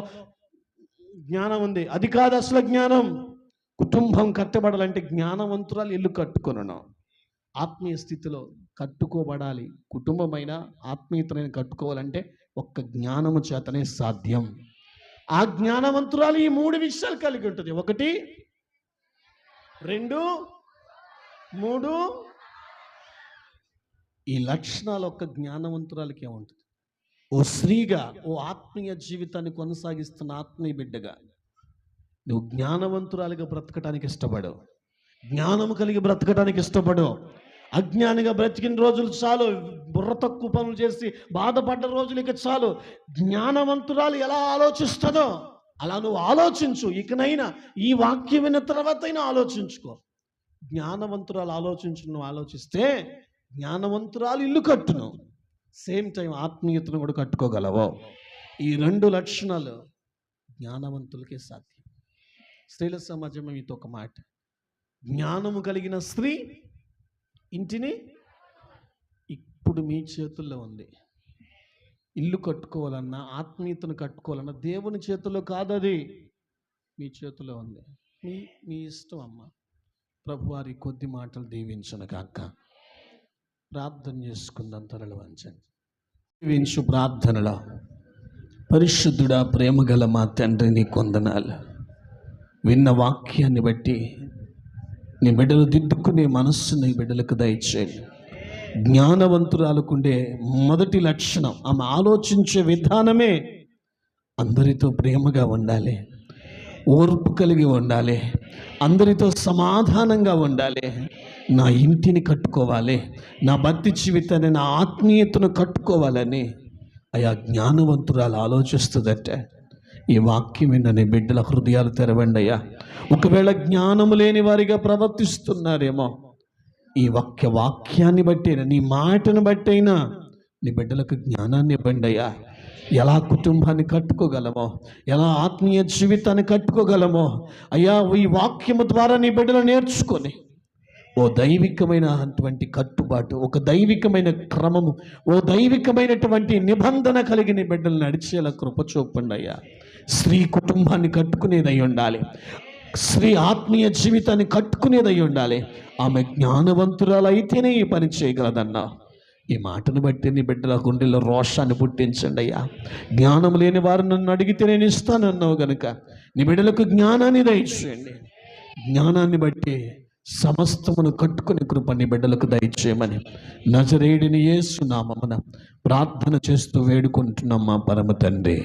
జ్ఞానం ఉంది. అది కాదు అసలు జ్ఞానం. కుటుంబం కట్టబడాలంటే జ్ఞానవంతురాలు ఇల్లు కట్టుకొనును. ఆత్మీయ స్థితిలో కట్టుకోబడాలి. కుటుంబమైన ఆత్మీయతను కట్టుకోవాలంటే ఒక్క జ్ఞానము చేతనే సాధ్యం. ఆ జ్ఞానవంతురాలు ఈ 3 విషయాలు కలిగి ఉంటుంది. 1 2 3. ఈ లక్షణాలు ఒక్క జ్ఞానవంతురాలకే ఉంటుంది. ఓ స్త్రీగా, ఓ ఆత్మీయ జీవితాన్ని కొనసాగిస్తున్న ఆత్మీయ బిడ్డగా నువ్వు జ్ఞానవంతురాలిగా బ్రతకటానికి ఇష్టపడవు, జ్ఞానము కలిగి బ్రతకటానికి ఇష్టపడవు. అజ్ఞానిగా బ్రతికిన రోజులు చాలు, బుర్ర తక్కువ పనులు చేసి బాధపడ్డ రోజులు ఇక చాలు. జ్ఞానవంతురాలు ఎలా ఆలోచిస్తుందో అలా నువ్వు ఆలోచించు. ఇకనైనా ఈ వాక్యం విన్న తర్వాత అయినా ఆలోచించుకో. జ్ఞానవంతురాలు నువ్వు ఆలోచిస్తే జ్ఞానవంతురాలు ఇల్లు కట్టును, సేమ్ టైం ఆత్మీయతను కూడా కట్టుకోగలవు. ఈ 2 లక్షణాలు జ్ఞానవంతులకే సాధ్యం. స్త్రీల సమాజం మీతో ఒక మాట, జ్ఞానము కలిగిన స్త్రీ ఇంటిని ఇప్పుడు మీ చేతుల్లో ఉంది. ఇల్లు కట్టుకోవాలన్నా, ఆత్మీయతను కట్టుకోవాలన్నా దేవుని చేతిలో కాదది, మీ చేతిలో ఉంది. మీ మీ ఇష్టం అమ్మ. ప్రభువారి కొద్ది మాటలు దీవించను కాక. ప్రార్థన చేసుకుందాం, తలలు వంచండి. దీవించు ప్రార్థనలో. పరిశుద్ధుడా, ప్రేమగల మా తండ్రి, నీ కొందనాలు. విన్న వాక్యాన్ని బట్టి నీ బిడ్డలు దిద్దుకునే మనస్సు నీ బిడ్డలకు దయచేయండి. జ్ఞానవంతురాలకుండే మొదటి లక్షణం, ఆమె ఆలోచించే విధానమే అందరితో ప్రేమగా ఉండాలి, ఓర్పు కలిగి ఉండాలి, అందరితో సమాధానంగా ఉండాలి. నా ఇంటిని కట్టుకోవాలి, నా భక్తి జీవితాన్ని, నా ఆత్మీయతను కట్టుకోవాలని అయా జ్ఞానవంతురాలు ఆలోచిస్తుందట. ఈ వాక్యం విన్న బిడ్డల హృదయాలు తెరవండి అయ్యా. ఒకవేళ జ్ఞానము లేని వారిగా ప్రవర్తిస్తున్నారేమో, ఈ వాక్యాన్ని బట్టైనా, నీ మాటను బట్టైనా నీ బిడ్డలకు జ్ఞానాన్ని ఇవ్వండి అయ్యా. ఎలా కుటుంబాన్ని కట్టుకోగలమో, ఎలా ఆత్మీయ జీవితాన్ని కట్టుకోగలమో అయ్యా, ఈ వాక్యము ద్వారా నీ బిడ్డలు నేర్చుకొని ఓ దైవికమైనటువంటి కట్టుబాటు, ఒక దైవికమైన క్రమము, ఓ దైవికమైనటువంటి నిబంధన కలిగిన బిడ్డలు నడిచేలా కృప చూపండి అయ్యా. స్త్రీ కుటుంబాన్ని కట్టుకునేదై ఉండాలి, స్త్రీ ఆత్మీయ జీవితాన్ని కట్టుకునేదై ఉండాలి. ఆమె జ్ఞానవంతురాలు అయితేనే ఈ పని చేయగలదన్నా. ఈ మాటను బట్టి నీ బిడ్డల గుండెల్లో రోషాన్ని పుట్టించండి అయ్యా. జ్ఞానం లేని వారు నన్ను అడిగితే నేను ఇస్తానన్నావు కనుక నీ బిడ్డలకు జ్ఞానాన్ని దయచేయండి. జ్ఞానాన్ని బట్టి సమస్తమును కట్టుకుని కృప నీ బిడ్డలకు దయచేయమని నజరేయుడిని యేసు నామమున ప్రార్థన చేస్తూ వేడుకుంటున్నాం మా పరమ తండ్రి.